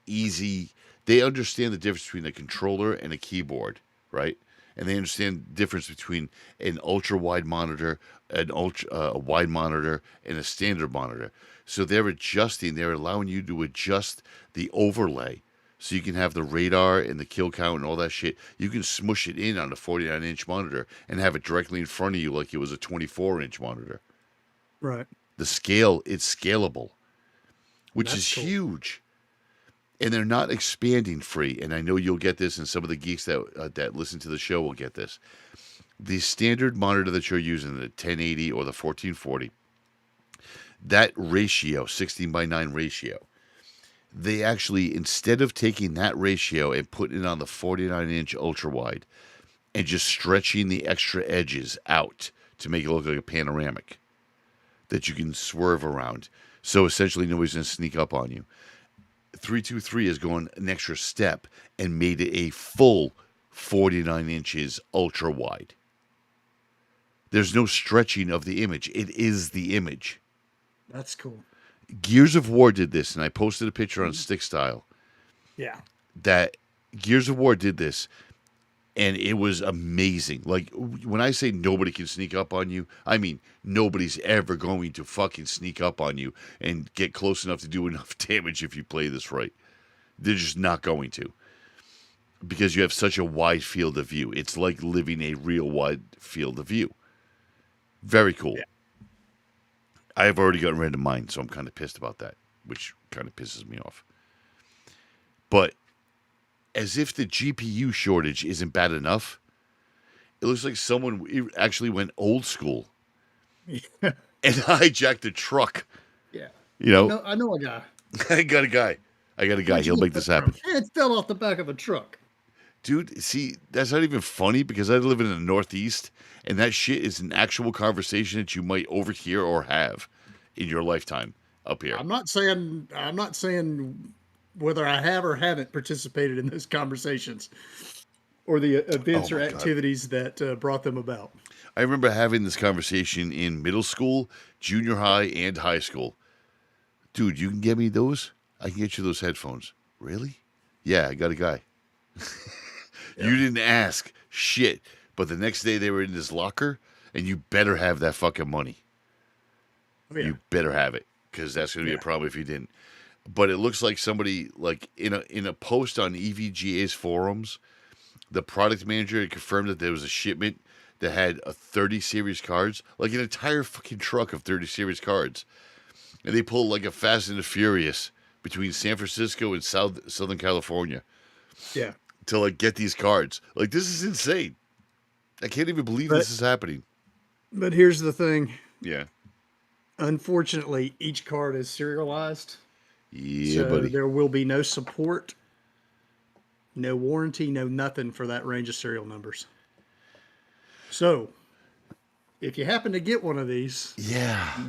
easy. They understand the difference between a controller and a keyboard, right? And they understand the difference between an ultra wide monitor, a wide monitor, and a standard monitor. So they're allowing you to adjust the overlay. So you can have the radar and the kill count and all that shit. You can smush it in on a 49-inch monitor and have it directly in front of you like it was a 24-inch monitor. Right. The scale, it's scalable, which That's is cool. huge. And they're not expanding free. And I know you'll get this, and some of the geeks that listen to the show will get this. The standard monitor that you're using, the 1080 or the 1440, that ratio, 16:9 ratio, they actually, instead of taking that ratio and putting it on the 49-inch ultra wide and just stretching the extra edges out to make it look like a panoramic that you can swerve around, so essentially nobody's going to sneak up on you, 323 has gone an extra step and made it a full 49 inches ultra wide. There's no stretching of the image. It is the image. That's cool. Gears of War did this, and I posted a picture on Stick Style. Yeah. That Gears of War did this, and it was amazing. Like, when I say nobody can sneak up on you, I mean nobody's ever going to fucking sneak up on you and get close enough to do enough damage if you play this right. They're just not going to. Because you have such a wide field of view. It's like living a real wide field of view. Very cool. Yeah. I have already gotten rid of mine, so I'm kind of pissed about that, which kind of pisses me off. But as if the GPU shortage isn't bad enough, it looks like someone actually went old school and hijacked a truck. Yeah. You know? I know a guy. I got a guy. He'll make this happen. It fell off the back of a truck. Dude, see, that's not even funny because I live in the Northeast, and that shit is an actual conversation that you might overhear or have in your lifetime up here. I'm not saying whether I have or haven't participated in those conversations or the events Oh or my God. activities that brought them about. I remember having this conversation in middle school, junior high, and high school. Dude, you can get me those? I can get you those headphones. Really? Yeah, I got a guy. You didn't ask shit, but the next day they were in his locker, and you better have that fucking money. Oh, yeah. You better have it, because that's going to be a problem if you didn't. But it looks like somebody, like in a post on EVGA's forums, the product manager had confirmed that there was a shipment that had a 30 series cards, like an entire fucking truck of 30 series cards, and they pulled like a Fast and the Furious between San Francisco and Southern California. Yeah. To like get these cards. Like, this is insane. I can't even believe this is happening. But here's the thing. Yeah. Unfortunately, each card is serialized. Yeah, so buddy. there will be no support, no warranty, no nothing for that range of serial numbers. So, if you happen to get one of these,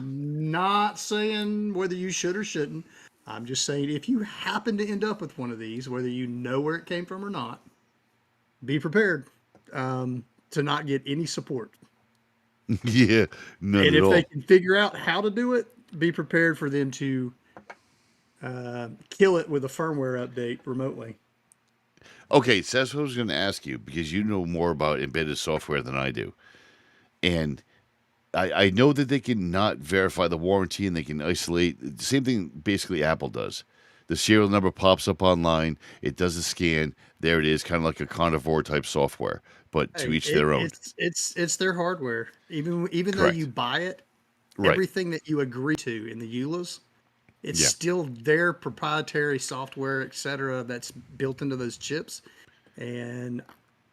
not saying whether you should or shouldn't, I'm just saying if you happen to end up with one of these, whether you know where it came from or not, be prepared to not get any support. Yeah, none And at if all. they can figure out how to do it, be prepared for them to kill it with a firmware update remotely. Okay, so that's what I was going to ask you, because you know more about embedded software than I do. And I know that they can not verify the warranty and they can isolate. The same thing basically Apple does. The serial number pops up online. It does a scan. There it is, kind of like a carnivore type software, but to each their own. It's their hardware. Even though Correct. you buy it, Right. everything that you agree to in the EULAs, it's still their proprietary software, etc., that's built into those chips. And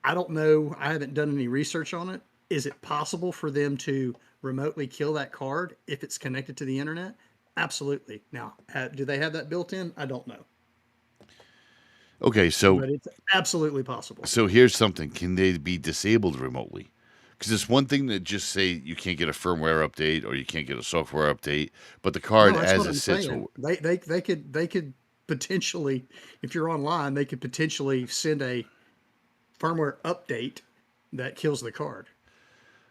I don't know. I haven't done any research on it. Is it possible for them to remotely kill that card if it's connected to the internet? Absolutely. Now, do they have that built in? I don't know. Okay, so But it's absolutely possible. So here's something. Can they be disabled remotely? Because it's one thing to just say you can't get a firmware update or you can't get a software update, but the card No, that's as what it I'm sits. saying. They could potentially, if you're online, they could potentially send a firmware update that kills the card.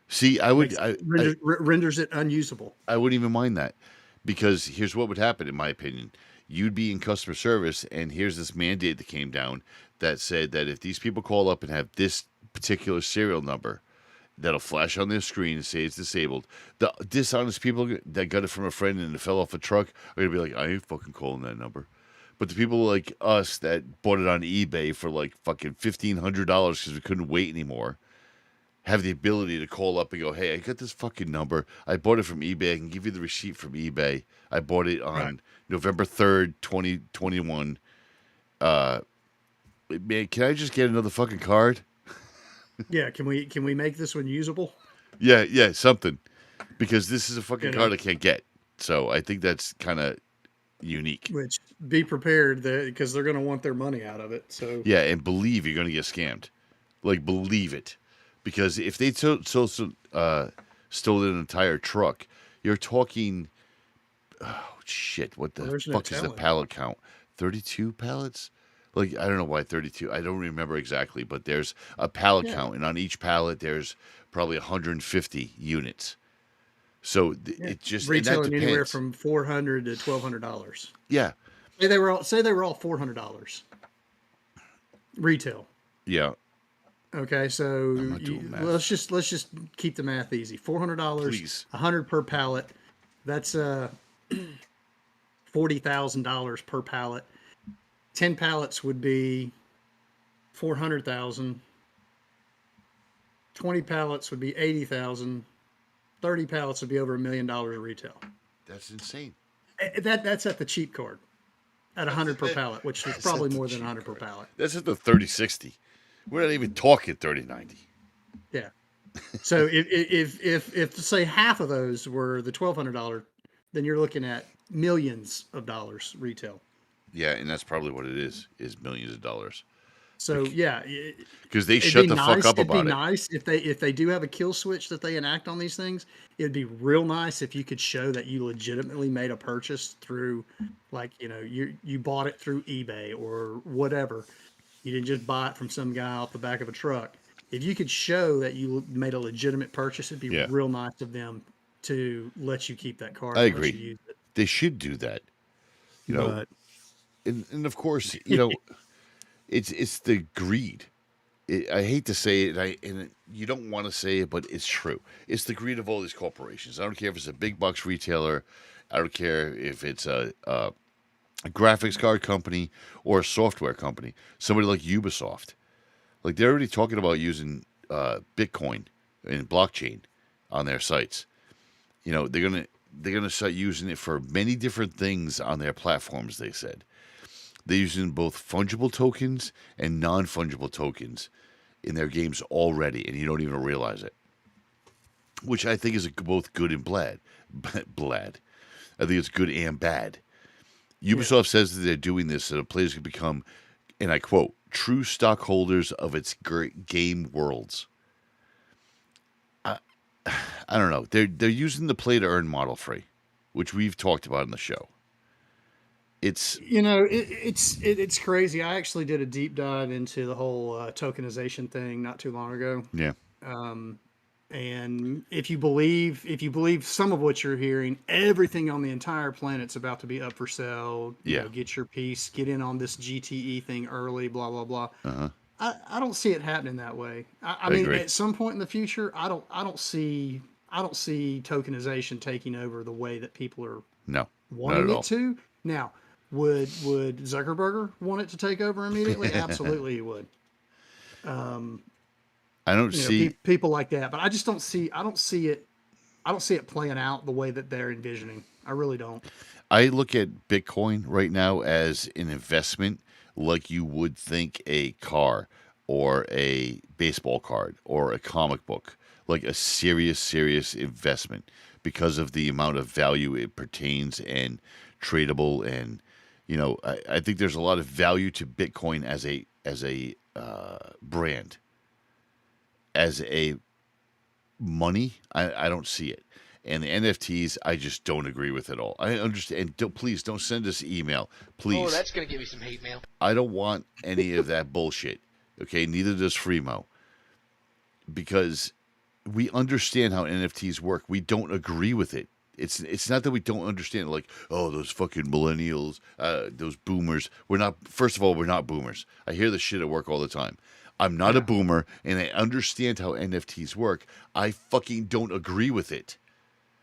See, Renders it unusable. I wouldn't even mind that, because here's what would happen, in my opinion. You'd be in customer service, and here's this mandate that came down that said that if these people call up and have this particular serial number, that'll flash on their screen and say it's disabled. The dishonest people that got it from a friend and it fell off a truck are going to be like, I ain't fucking calling that number. But the people like us that bought it on eBay for like fucking $1,500 because we couldn't wait anymore have the ability to call up and go, hey, I got this fucking number. I bought it from eBay. I can give you the receipt from eBay. I bought it on November 3rd, 2021. Man, can I just get another fucking card? Yeah, can we make this one usable? Yeah, something. Because this is a fucking card I can't get. So I think that's kind of unique. Which, be prepared because they're going to want their money out of it. So yeah, and believe you're going to get scammed. Like, believe it. Because if they stole an entire truck, you're talking, oh, shit, what the fuck is the pallet count? 32 pallets? Like, I don't know why 32. I don't remember exactly, but there's a pallet count, and on each pallet, there's probably 150 units. So it just retailing anywhere from $400 to $1,200. Yeah. Say they were all $400 retail. Yeah. Okay, so let's just keep the math easy. $400, $100 per pallet. That's $40,000 per pallet. 10 pallets would be $400,000. 20 pallets would be $80,000. 30 pallets would be over $1 million retail. That's insane. That's at the cheap card, at 100 per pallet, which is probably more than 100 per pallet. That's at the 3060. We're not even talking 3090. Yeah. So if say half of those were the $1,200, then you're looking at millions of dollars retail. Yeah, and that's probably what it is millions of dollars. So yeah, Because they it'd shut be the nice. fuck up It'd be about it. nice if they do have a kill switch that they enact on these things. It'd be real nice if you could show that you legitimately made a purchase through, like you bought it through eBay or whatever. You didn't just buy it from some guy off the back of a truck. If you could show that you made a legitimate purchase, it'd be Yeah. real nice of them to let you keep that card I and let you agree. use it. They should do that. You know, But and of course, it's the greed. I hate to say it, and you don't want to say it, but it's true. It's the greed of all these corporations. I don't care if it's a big box retailer. I don't care if it's a graphics card company or a software company. Somebody like Ubisoft, like they're already talking about using Bitcoin and blockchain on their sites. They're gonna start using it for many different things on their platforms. They said they're using both fungible tokens and non-fungible tokens in their games already, and you don't even realize it. Which I think is both good and bad. Blad. I think it's good and bad. Ubisoft says that they're doing this so the players can become, and I quote, true stockholders of its great game worlds. I don't know. They're using the play to earn model free, which we've talked about in the show. It's it's crazy. I actually did a deep dive into the whole tokenization thing not too long ago. yeah. And if you believe some of what you're hearing, everything on the entire planet's about to be up for sale. Yeah. Get your piece, get in on this GTE thing early, blah blah blah. Uh-huh. I don't see it happening that way. I I mean, agree. at some point in the future, I don't see tokenization taking over the way that people are No, not wanting at it all. to. Now, would Zuckerberg want it to take over immediately? Absolutely, he would. I don't see. People like that, but I just don't see. I don't see it playing out the way that they're envisioning. I really don't. I look at Bitcoin right now as an investment like you would think a car or a baseball card or a comic book, like a serious investment because of the amount of value it pertains and tradable. And, I think there's a lot of value to Bitcoin as a brand. As a money, I don't see it. And the NFTs, I just don't agree with at all. I understand. And please don't send us email. Please. Oh, that's going to give me some hate mail. I don't want any of that bullshit. Okay, neither does Freemo. Because we understand how NFTs work. We don't agree with it. It's not that we don't understand. Like, oh, those fucking millennials, those boomers. First of all, we're not boomers. I hear this shit at work all the time. I'm not a boomer, and I understand how NFTs work. I fucking don't agree with it.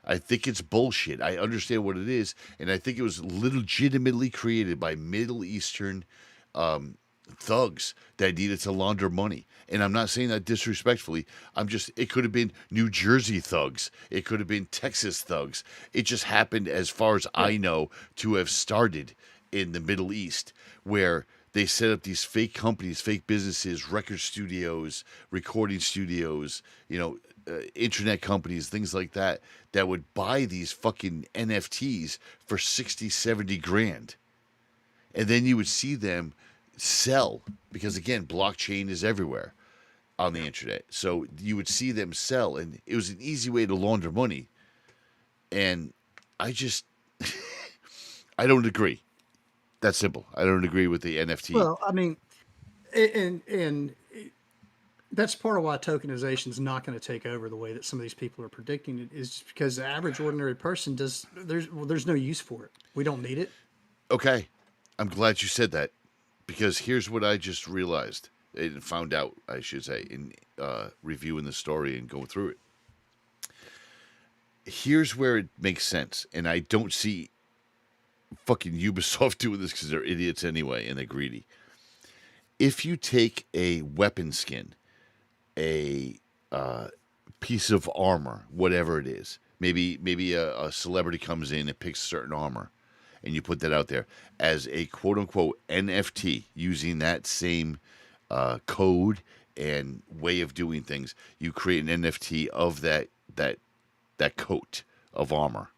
I think it's bullshit. I understand what it is, and I think it was legitimately created by Middle Eastern thugs that needed to launder money. And I'm not saying that disrespectfully. It could have been New Jersey thugs. It could have been Texas thugs. It just happened, as far as I know, to have started in the Middle East, where they set up these fake companies, fake businesses, record studios, recording studios, internet companies, things like that would buy these fucking NFTs for 60, 70 grand. And then you would see them sell, because again, blockchain is everywhere on the internet. So you would see them sell, and it was an easy way to launder money. And I just, I don't agree. That's simple. I don't agree with the NFT. Well, I mean, and that's part of why tokenization is not going to take over the way that some of these people are predicting it, is because the average ordinary person there's no use for it. We don't need it. Okay. I'm glad you said that, because here's what I just realized and found out, I should say, in reviewing the story and going through it. Here's where it makes sense, and I don't see fucking Ubisoft doing this because they're idiots anyway and they're greedy. If you take a weapon skin, a piece of armor, whatever it is, maybe a celebrity comes in and picks certain armor, and you put that out there as a quote-unquote NFT using that same code and way of doing things, you create an NFT of that coat of armor.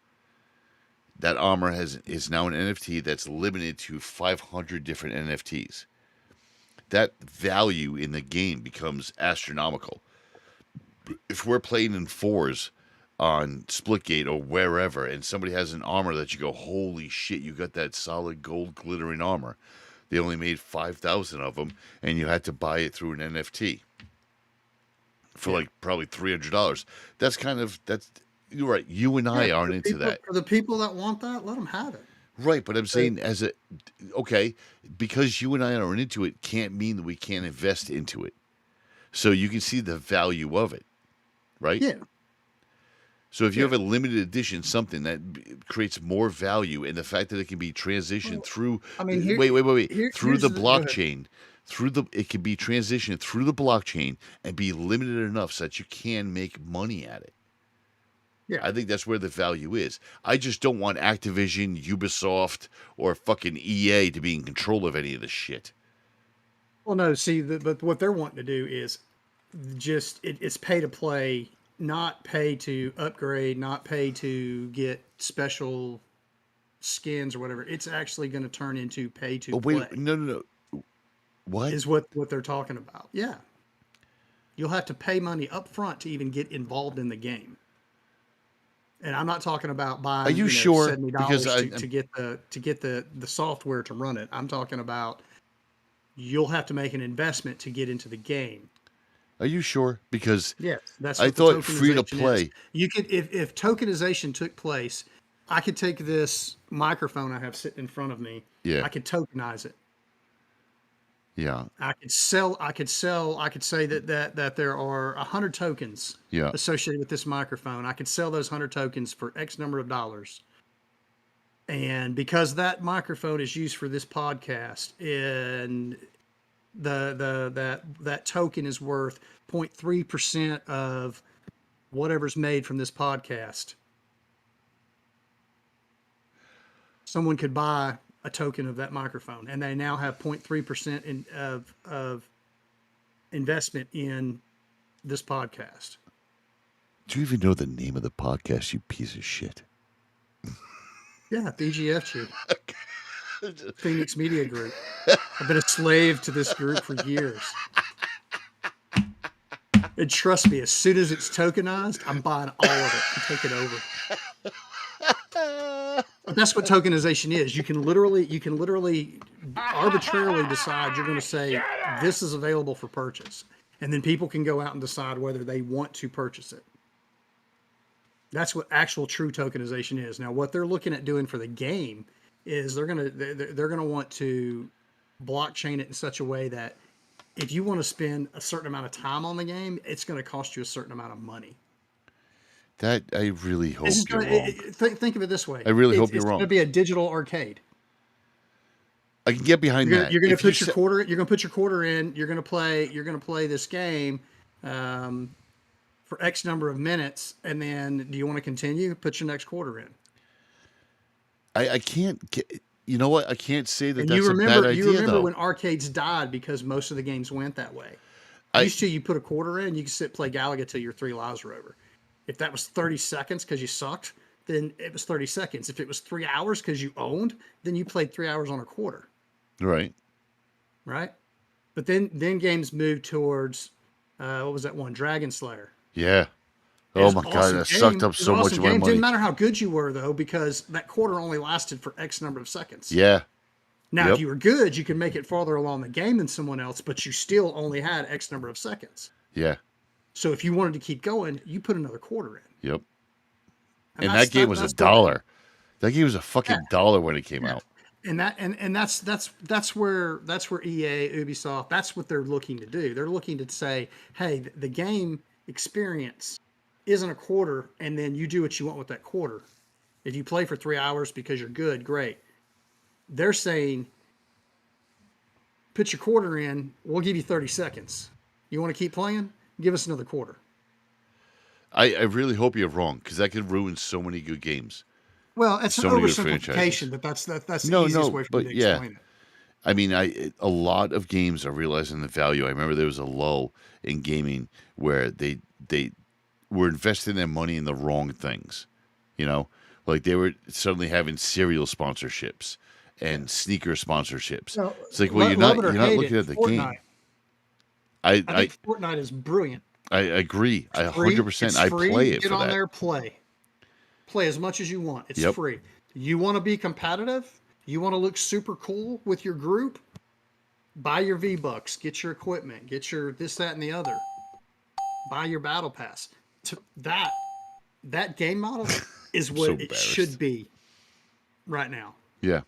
That armor is now an NFT that's limited to 500 different NFTs. that value in the game becomes astronomical. If we're playing in 4s on Splitgate or wherever, and somebody has an armor that you go, holy shit, you got that solid gold glittering armor. They only made 5,000 of them, and you had to buy it through an NFT for like probably $300. That's you're right. You and I aren't into that. For the people that want that, let them have it. Right, but I'm saying okay, because you and I aren't into it, can't mean that we can't invest into it. So you can see the value of it, right? Yeah. So if you have a limited edition, something that creates more value, and the fact that it can be transitioned through, wait, through the blockchain, it can be transitioned through the blockchain and be limited enough so that you can make money at it. Yeah. I think that's where the value is. I just don't want Activision, Ubisoft, or fucking EA to be in control of any of this shit. Well, no, see, but what they're wanting to do is just it's pay to play, not pay to upgrade, not pay to get special skins or whatever. It's actually going to turn into pay to play. No. What? Is what they're talking about. Yeah. You'll have to pay money up front to even get involved in the game. And I'm not talking about buying. Are you sure? $70 Because to get the software to run it. I'm talking about you'll have to make an investment to get into the game. Are you sure? Because yes, that's what I thought free to play. Is. You could, if tokenization took place, I could take this microphone I have sitting in front of me. Yeah. I could tokenize it. Yeah. I could say that there are 100 tokens associated with this microphone. I could sell those 100 tokens for X number of dollars. And because that microphone is used for this podcast, and that token is worth 0.3% of whatever's made from this podcast, someone could buy a token of that microphone, and they now have 0.3% of investment in this podcast. Do you even know the name of the podcast, you piece of shit? Yeah, BGFG. Phoenix Media Group. I've been a slave to this group for years. And trust me, as soon as it's tokenized, I'm buying all of it and taking over. But that's what tokenization is. You can literally arbitrarily decide you're going to say this is available for purchase, and then people can go out and decide whether they want to purchase it. That's what actual true tokenization is. Now, what they're looking at doing for the game is they're gonna want to blockchain it in such a way that if you want to spend a certain amount of time on the game, it's going to cost you a certain amount of money. That I really hope you're wrong. Think of it this way. I really hope you're It's wrong. going to be a digital arcade. I can get behind that. You're going to put your quarter. You're going to put your quarter in. You're going to play this game for X number of minutes, and then do you want to continue? Put your next quarter in. I can't get. You know what? I can't say that. And that's a bad idea. You remember though. when arcades died because most of the games went that way. Used to, you put a quarter in, you could sit play Galaga till your 3 lives were over. If that was 30 seconds because you sucked, then it was 30 seconds. If it was 3 hours because you owned, then you played 3 hours on a quarter. Right. But then games moved towards what was that one? Dragon Slayer. Yeah. Oh my God, that sucked up so much of my money. Didn't matter how good you were though, because that quarter only lasted for X number of seconds. Yeah. Now, if you were good, you could make it farther along the game than someone else, but you still only had X number of seconds. Yeah. So if you wanted to keep going, you put another quarter in. Yep. And that game was $1. That game was a fucking $1 when it came out. And that's where EA, Ubisoft, that's what they're looking to do. They're looking to say, hey, the game experience isn't a quarter, and then you do what you want with that quarter. If you play for 3 hours because you're good, great. They're saying, put your quarter in, we'll give you 30 seconds. You want to keep playing? Give us another quarter. I really hope you're wrong, because that could ruin so many good games. Well, it's so an oversimplification, but that's the easiest way for me to explain it. I mean, a lot of games are realizing the value. I remember there was a lull in gaming where they were investing their money in the wrong things. You know, like they were suddenly having cereal sponsorships and sneaker sponsorships. No, It's like, well, you're love not it or hate looking it, at the Fortnite. game. I think Fortnite is brilliant. I agree. I Free. 100%. It's I free. play it Get for on that. there, play as much as you want. It's Yep. free. You want to be competitive? You want to look super cool with your group? Buy your V-Bucks, get your equipment, get your this, that, and the other. Buy your battle pass. That game model is what so it should be right now. Yeah.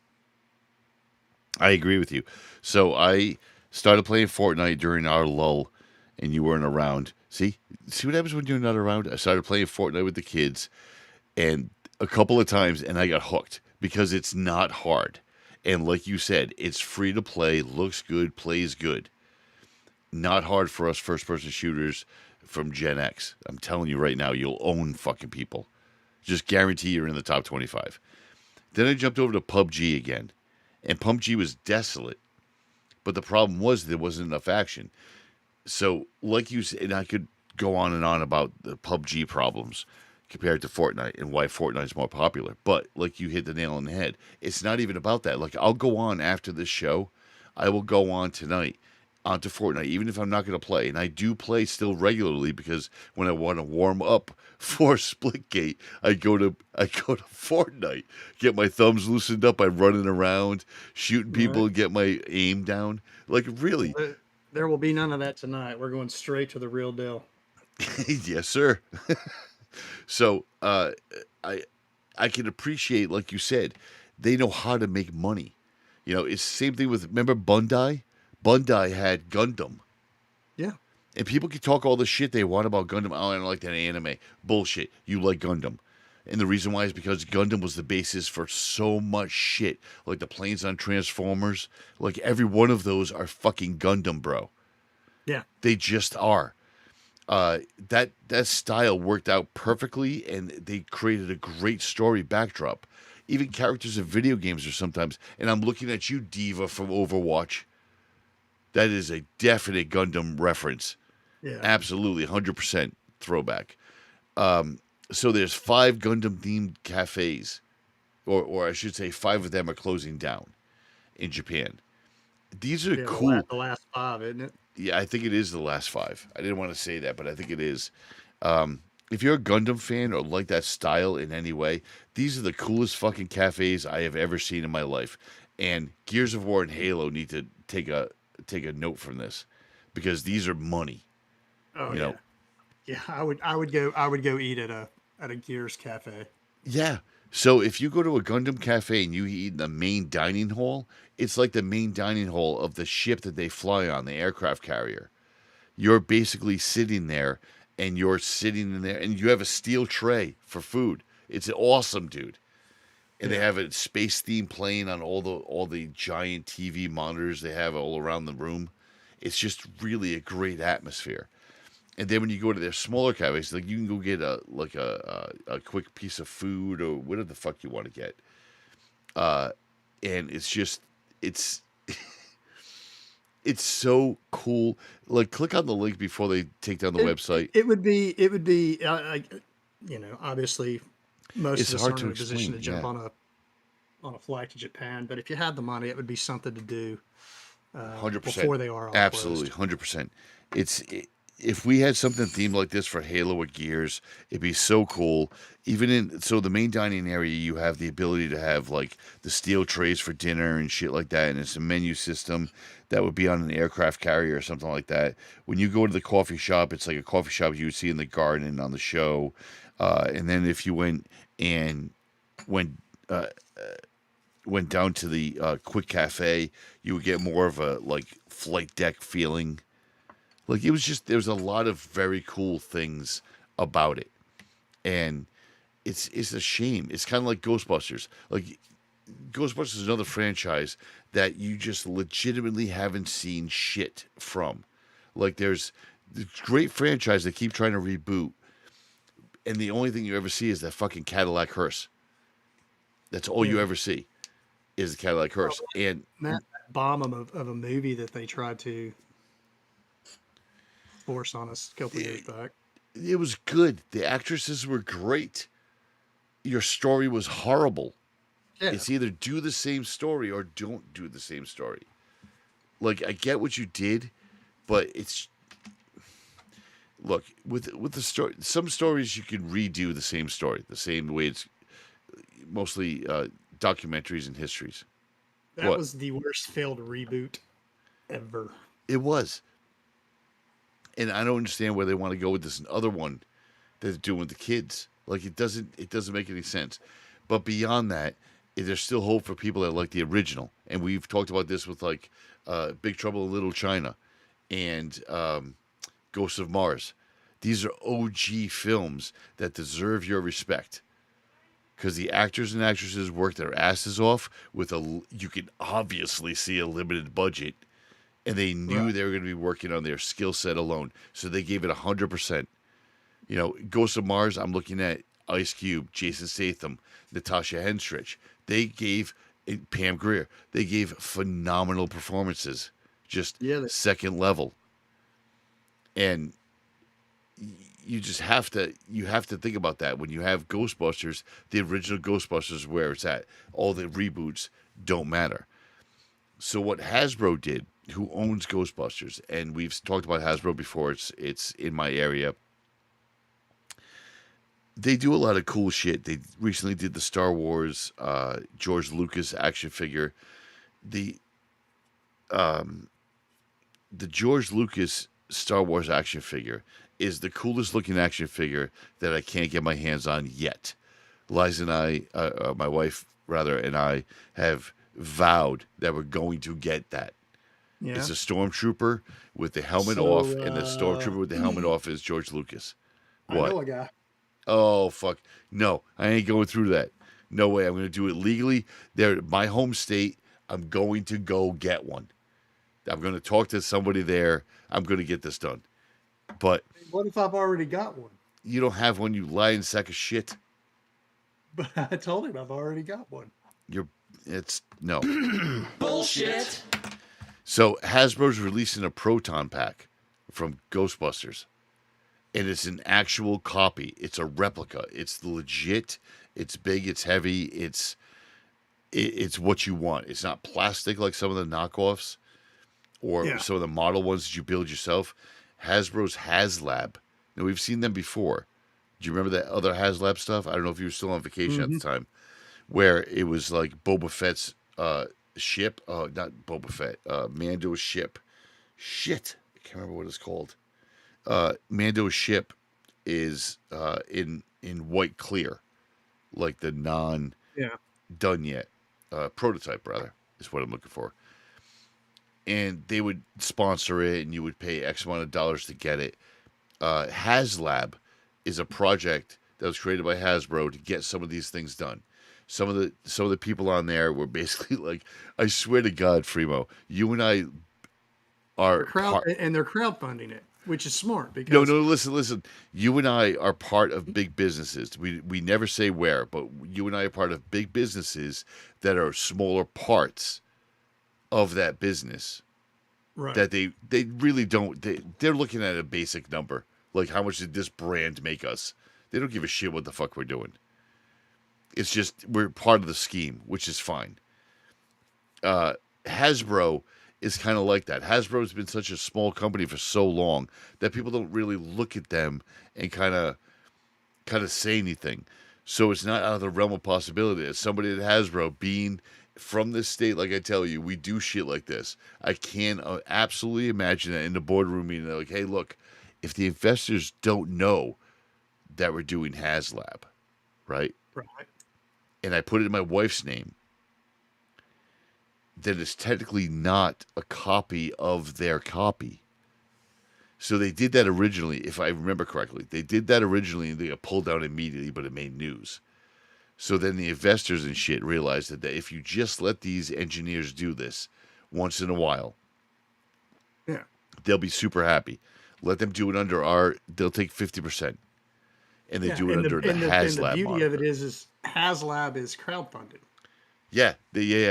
I agree with you. So I started playing Fortnite during our lull, and you weren't around. See what happens when you're not around? I started playing Fortnite with the kids, and a couple of times, and I got hooked because it's not hard. And like you said, it's free to play, looks good, plays good. Not hard for us first-person shooters from Gen X. I'm telling you right now, you'll own fucking people. Just guarantee you're in the top 25. Then I jumped over to PUBG again. And PUBG was desolate. But the problem was there wasn't enough action. So, like you said, and I could go on and on about the PUBG problems compared to Fortnite and why Fortnite's more popular. But, like you hit the nail on the head, it's not even about that. Like, I'll go on after this show. I will go on tonight onto Fortnite, even if I'm not going to play. And I do play still regularly because when I want to warm up for Splitgate, I go to Fortnite, get my thumbs loosened up by running around, shooting people, and get my aim down. Like, really. There will be none of that tonight. We're going straight to the real deal. Yes, sir. So I can appreciate, like you said, they know how to make money. You know, it's the same thing with, remember Bandai? Bandai had Gundam. Yeah. And people can talk all the shit they want about Gundam. Oh, I don't like that anime. Bullshit. You like Gundam. And the reason why is because Gundam was the basis for so much shit. Like the planes on Transformers. Like every one of those are fucking Gundam, bro. Yeah. They just are. That style worked out perfectly, and they created a great story backdrop. Even characters in video games are sometimes. And I'm looking at you, Diva from Overwatch. That is a definite Gundam reference. Yeah. Absolutely, 100% throwback. So there's 5 Gundam-themed cafes, or I should say 5 of them are closing down in Japan. These are cool. The last 5, isn't it? Yeah, I think it is the last 5. I didn't want to say that, but I think it is. If you're a Gundam fan or like that style in any way, these are the coolest fucking cafes I have ever seen in my life. And Gears of War and Halo need to take a note from this, because these are money. Oh, you know? Yeah, I would go eat at a Gears cafe. Yeah. So if you go to a Gundam cafe and you eat in the main dining hall, it's like the main dining hall of the ship that they fly on, the aircraft carrier. You're basically sitting there, and you're sitting in there, and you have a steel tray for food. It's awesome, dude. And they have a space theme playing on all the giant TV monitors they have all around the room. It's just really a great atmosphere. And then when you go to their smaller cafes, like you can go get a quick piece of food or whatever the fuck you want to get. And it's it's so cool. Like, click on the link before they take down the website. It would be obviously most It's of us hard aren't to in a position to explain, jump on a flight to Japan. But if you had the money, it would be something to do. 100%. Before they are all absolutely closed. 100%. If we had something themed like this for Halo or Gears, it'd be so cool. So the main dining area, you have the ability to have like the steel trays for dinner and shit like that, and it's a menu system that would be on an aircraft carrier or something like that. When you go to the coffee shop, it's like a coffee shop you would see in the garden on the show. And then if you went down to the quick cafe, you would get more of a like flight deck feeling. Like, it was just, there was a lot of very cool things about it. And it's a shame. It's kind of like Ghostbusters. Like, Ghostbusters is another franchise that you just legitimately haven't seen shit from. Like, there's great franchise that keep trying to reboot, and the only thing you ever see is that fucking Cadillac hearse. That's all you ever see is the Cadillac hearse. And that bomb of a movie that they tried to force on us a couple of years back. It was good. The actresses were great. Your story was horrible. Yeah. It's either do the same story or don't do the same story. Like, I get what you did, but it's look with the story. Some stories you can redo the same story, the same way it's mostly documentaries and histories. That What? was the worst failed reboot ever. It was, and I don't understand where they want to go with this other one that they're doing with the kids. Like, it doesn't make any sense. But beyond that, there's still hope for people that like the original. And we've talked about this with like Big Trouble in Little China and Ghosts of Mars. These are OG films that deserve your respect because the actors and actresses worked their asses off with you can obviously see a limited budget, and they knew they were going to be working on their skill set alone, so they gave it 100%. You know, Ghosts of Mars, I'm looking at Ice Cube, Jason Statham, Natasha Henstridge. They gave Pam Grier. They gave phenomenal performances, just second level. And you just have to think about that when you have Ghostbusters, the original Ghostbusters, where it's at. All the reboots don't matter. So what Hasbro did, who owns Ghostbusters, and we've talked about Hasbro before, it's in my area. They do a lot of cool shit. They recently did the Star Wars George Lucas action figure. The George Lucas Star Wars action figure is the coolest looking action figure that I can't get my hands on yet. Liza and I, my wife rather, and I have vowed that we're going to get that. Yeah. It's a stormtrooper with the helmet off, and the stormtrooper with the helmet off is George Lucas. What? I know a guy. Oh, fuck. No, I ain't going through that. No way. I'm going to do it legally. They're my home state. I'm going to go get one. I'm going to talk to somebody there. I'm going to get this done. But what if I've already got one? You don't have one, you lying sack of shit. But I told him I've already got one. It's no. Bullshit. So Hasbro's releasing a Proton Pack from Ghostbusters. And it's an actual copy. It's a replica. It's legit. It's big. It's heavy. It's what you want. It's not plastic like some of the knockoffs or some of the model ones that you build yourself. Hasbro's HasLab. Now, we've seen them before. Do you remember that other HasLab stuff? I don't know if you were still on vacation at the time, where it was like Boba Fett's ship. Not Boba Fett. Mando's ship. Shit. I can't remember what it's called. Mando's ship is in white clear, like the done yet prototype, rather, is what I'm looking for. And they would sponsor it, and you would pay X amount of dollars to get it. HasLab is a project that was created by Hasbro to get some of these things done. Some of the people on there were basically like, I swear to God, Fremo, you and I are and they're crowdfunding it. Which is smart because no, listen. You and I are part of big businesses. We never say where, but you and I are part of big businesses that are smaller parts of that business. Right. That they really don't. They're looking at a basic number, like how much did this brand make us? They don't give a shit what the fuck we're doing. It's just we're part of the scheme, which is fine. Hasbro is kind of like that. Hasbro's been such a small company for so long that people don't really look at them and kind of say anything. So it's not out of the realm of possibility that somebody at Hasbro, being from this state, like I tell you, we do shit like this. I can absolutely imagine that in the boardroom meeting, they're like, hey, look, if the investors don't know that we're doing HasLab, right? Right. And I put it in my wife's name, that it's technically not a copy of their copy. So they did that originally, if I remember correctly. They did that originally and they got pulled down immediately, but it made news. So then the investors and shit realized that if you just let these engineers do this once in a while, they'll be super happy. Let them do it they'll take 50%. And they do it under the HasLab. And the beauty moniker. of it is HasLab is crowdfunded. Yeah.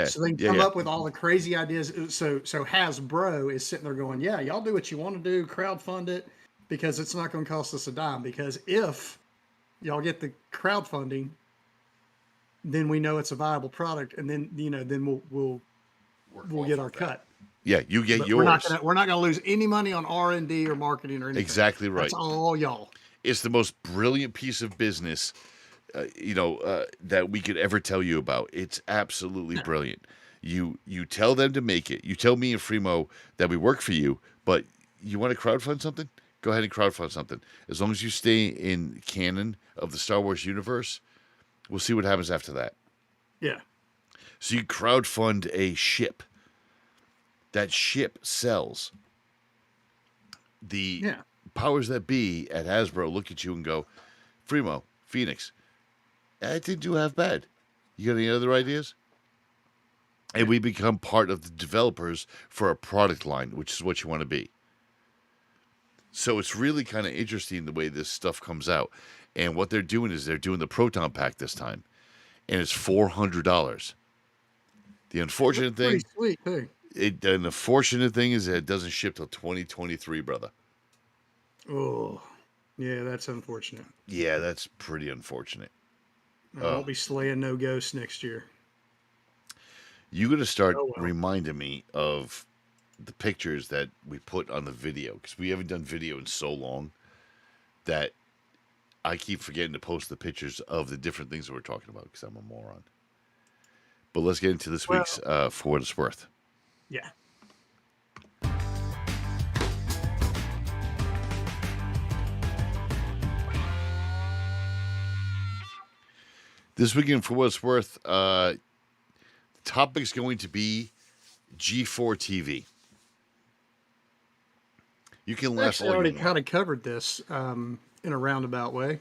So they come up with all the crazy ideas. So Hasbro is sitting there going, yeah, y'all do what you want to do, crowdfund it, because it's not going to cost us a dime. Because if y'all get the crowdfunding, then we know it's a viable product, and then then we'll get our cut. Yeah, you get But yours. We're not gonna lose any money on R&D or marketing or anything. Exactly right. That's all y'all. It's the most brilliant piece of business, that we could ever tell you about. It's absolutely brilliant. You tell them to make it. You tell me and Fremo that we work for you, but you want to crowdfund something? Go ahead and crowdfund something. As long as you stay in canon of the Star Wars universe, we'll see what happens after that. Yeah. So you crowdfund a ship. That ship sells. The powers that be at Hasbro look at you and go, Fremo, Phoenix, that didn't do half bad. You got any other ideas? And we become part of the developers for a product line, which is what you want to be. So it's really kind of interesting the way this stuff comes out. And what they're doing is they're doing the Proton Pack this time. And it's $400. The unfortunate thing... Pretty sweet, too. The unfortunate thing is that it doesn't ship till 2023, brother. Oh, yeah, that's unfortunate. Yeah, that's pretty unfortunate. I won't be slaying no ghosts next year. You're going to start reminding me of the pictures that we put on the video, because we haven't done video in so long that I keep forgetting to post the pictures of the different things that we're talking about because I'm a moron. But let's get into this week's For What It's Worth. Yeah. This weekend, For What It's Worth, the topic's going to be G4 TV. You can laugh. Actually, I already kind of covered this in a roundabout way.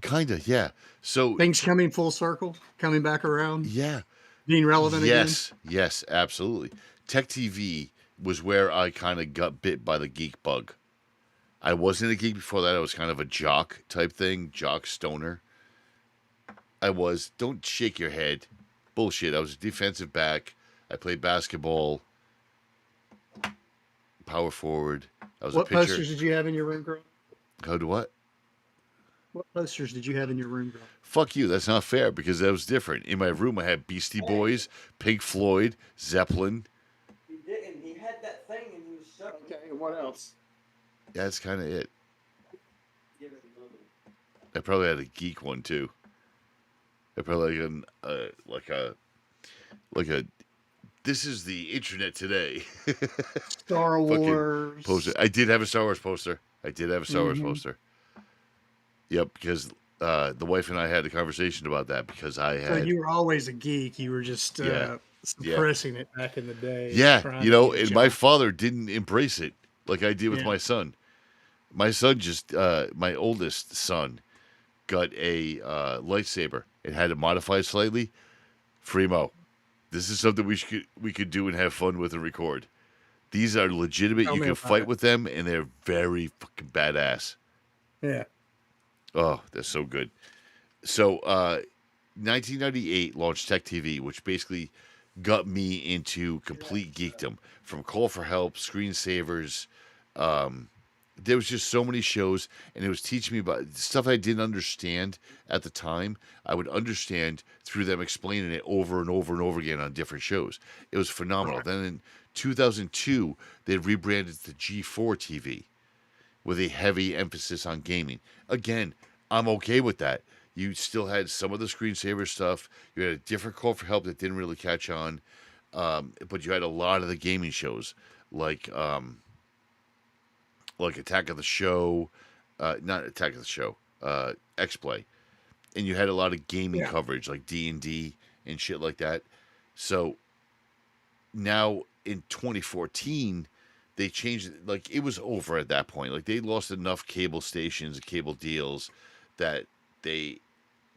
Kind of, yeah. So things coming full circle, coming back around. Yeah. Being relevant again. Yes, absolutely. Tech TV was where I kind of got bit by the geek bug. I wasn't a geek before that. I was kind of a jock type thing, jock stoner. I was. Don't shake your head. Bullshit. I was a defensive back. I played basketball. Power forward. I was a pitcher. What posters did you have in your room, girl? How do what? What posters did you have in your room, girl? Fuck you. That's not fair because that was different. In my room, I had Beastie Boys, Pink Floyd, Zeppelin. He didn't. He had that thing and he was shut. Okay, and what else? Yeah, that's kind of it. I probably had a geek one too. I probably had like a. This is the internet today. Star Wars poster. I did have a Star Wars poster. Wars poster. Yep, because the wife and I had a conversation about that because I had. So you were always a geek. You were just suppressing it back in the day. Yeah, and my father didn't embrace it like I did with my son. My son my oldest son, got a lightsaber. It had to modify slightly. Fremo, this is something we could do and have fun with and record. These are legitimate. You can fight with them, and they're very fucking badass. Yeah. Oh, they're so good. So, 1998 launched Tech TV, which basically got me into complete geekdom. From Call for Help, Screensavers. There was just so many shows, and it was teaching me about stuff I didn't understand at the time. I would understand through them explaining it over and over and over again on different shows. It was phenomenal. Then in 2002, they rebranded to G4 TV with a heavy emphasis on gaming. Again, I'm okay with that. You still had some of the Screensaver stuff. You had a different Call for Help that didn't really catch on, but you had a lot of the gaming shows like Attack of the Show, not Attack of the Show, X-Play, and you had a lot of gaming coverage like D&D and shit like that. So now in 2014, they changed it. Like, it was over at that point. Like, they lost enough cable stations and cable deals that they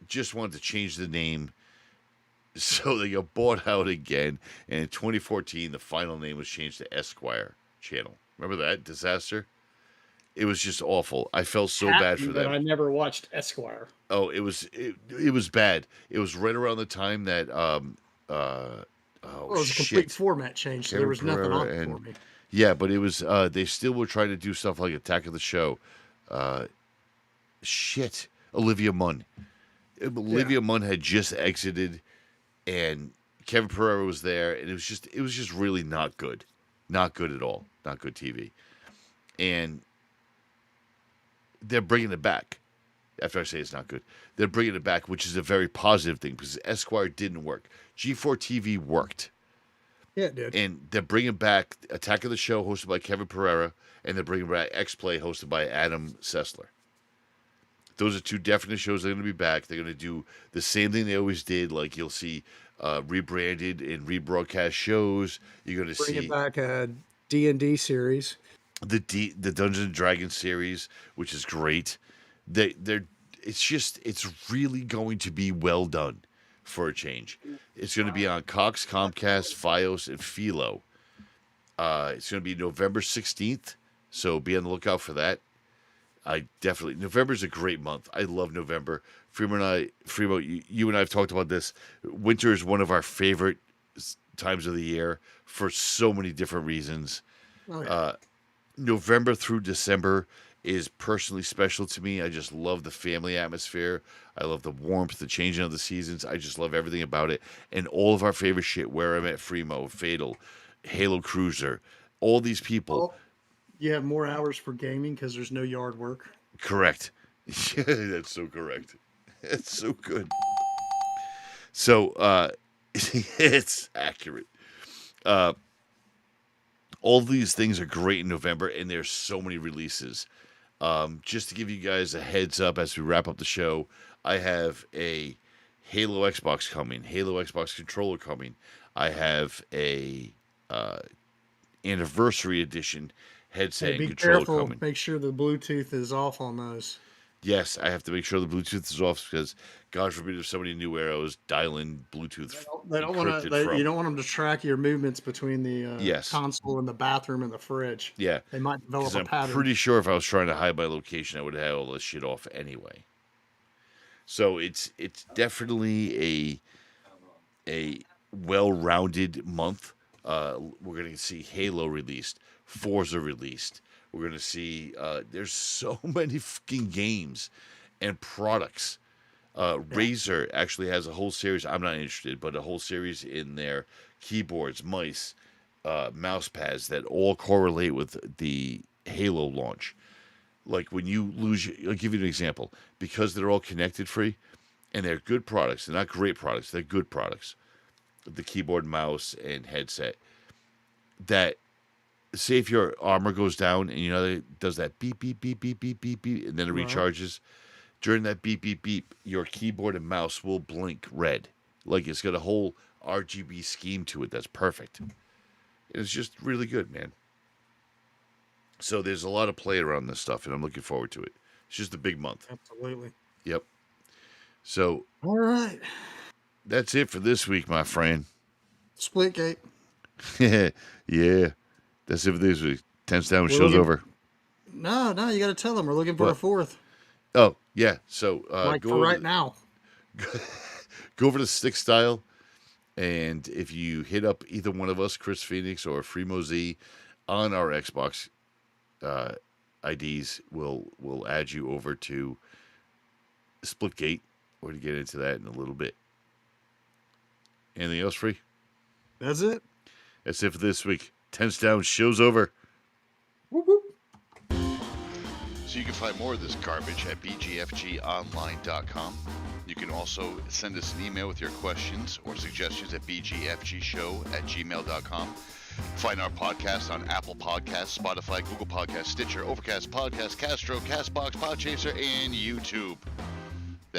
just wanted to change the name. So they got bought out again. And in 2014, the final name was changed to Esquire Channel. Remember that disaster? It was just awful. I felt so bad for them. I never watched Esquire. Oh, it was bad. It was right around the time that it was a complete format change, so there was nothing on it for me. Yeah, but it was they still were trying to do stuff like Attack of the Show. Olivia Munn. Olivia Munn had just exited, and Kevin Pereira was there, and it was just really not good. Not good at all. Not good TV. And they're bringing it back. After I say it's not good, they're bringing it back, which is a very positive thing because Esquire didn't work. G4 TV worked. Yeah, it did. And they're bringing back Attack of the Show, hosted by Kevin Pereira, and they're bringing back X-Play, hosted by Adam Sessler. Those are two definite shows that are going to be back. They're going to do the same thing they always did. Like, you'll see rebranded and rebroadcast shows. You're going to see... Bringing back a D&D series. The Dungeons and Dragons series, which is great. It's really going to be well done for a change. It's going to be on Cox, Comcast, Fios, and Philo. It's going to be November 16th, so be on the lookout for that. November's a great month. I love November. Fremo, you and I have talked about this. Winter is one of our favorite times of the year for so many different reasons. Oh, yeah. November through December is personally special to me. I just love the family atmosphere. I love the warmth, the changing of the seasons. I just love everything about it. And all of our favorite shit, Where I Met Fremo, Fatal, Halo Cruiser, all these people. You have more hours for gaming because there's no yard work. Correct. Yeah, that's so correct. That's so good. So, it's accurate. All these things are great in November, and there's so many releases. Just to give you guys a heads up as we wrap up the show, I have a Halo Xbox coming, Halo Xbox controller coming. I have a anniversary edition headset and controller coming. Make sure the Bluetooth is off on those. Yes, I have to make sure the Bluetooth is off because, God forbid, if somebody knew where I was dialing Bluetooth. They don't want to. You don't want them to track your movements between the console and the bathroom and the fridge. Yeah, they might develop a pattern. I'm pretty sure if I was trying to hide my location, I would have all this shit off anyway. So it's definitely a well-rounded month. We're going to see Halo released, Forza released. We're going to see there's so many fucking games and products. Razer actually has a whole series. I'm not interested, but a whole series in their keyboards, mice, mouse pads that all correlate with the Halo launch. Like when you lose, I'll give you an example. Because they're all connected free and they're good products. They're not great products. They're good products. The keyboard, mouse, and headset. That, say if your armor goes down and it does that beep, beep, beep, beep, beep, beep, beep, and then it recharges. During that beep, beep, beep, your keyboard and mouse will blink red. Like it's got a whole RGB scheme to it that's perfect. It's just really good, man. So there's a lot of play around this stuff, and I'm looking forward to it. It's just a big month. Absolutely. Yep. So. All right. That's it for this week, my friend. Splitgate. Yeah. That's it for this week. 10's down, show's over. No, you got to tell them we're looking for a fourth. Oh, yeah. So, for right now. Go over to Stick Style, and if you hit up either one of us, Chris Phoenix or Fremo Z, on our Xbox IDs, we'll add you over to Splitgate. We're going to get into that in a little bit. Anything else, Free? That's it. That's it for this week. 10's down, show's over. Whoop, whoop. So you can find more of this garbage at bgfgonline.com. You can also send us an email with your questions or suggestions at bgfgshow@gmail.com. Find our podcast on Apple Podcasts, Spotify, Google Podcasts, Stitcher, Overcast, Podcast, Castro, Castbox, Podchaser, and YouTube.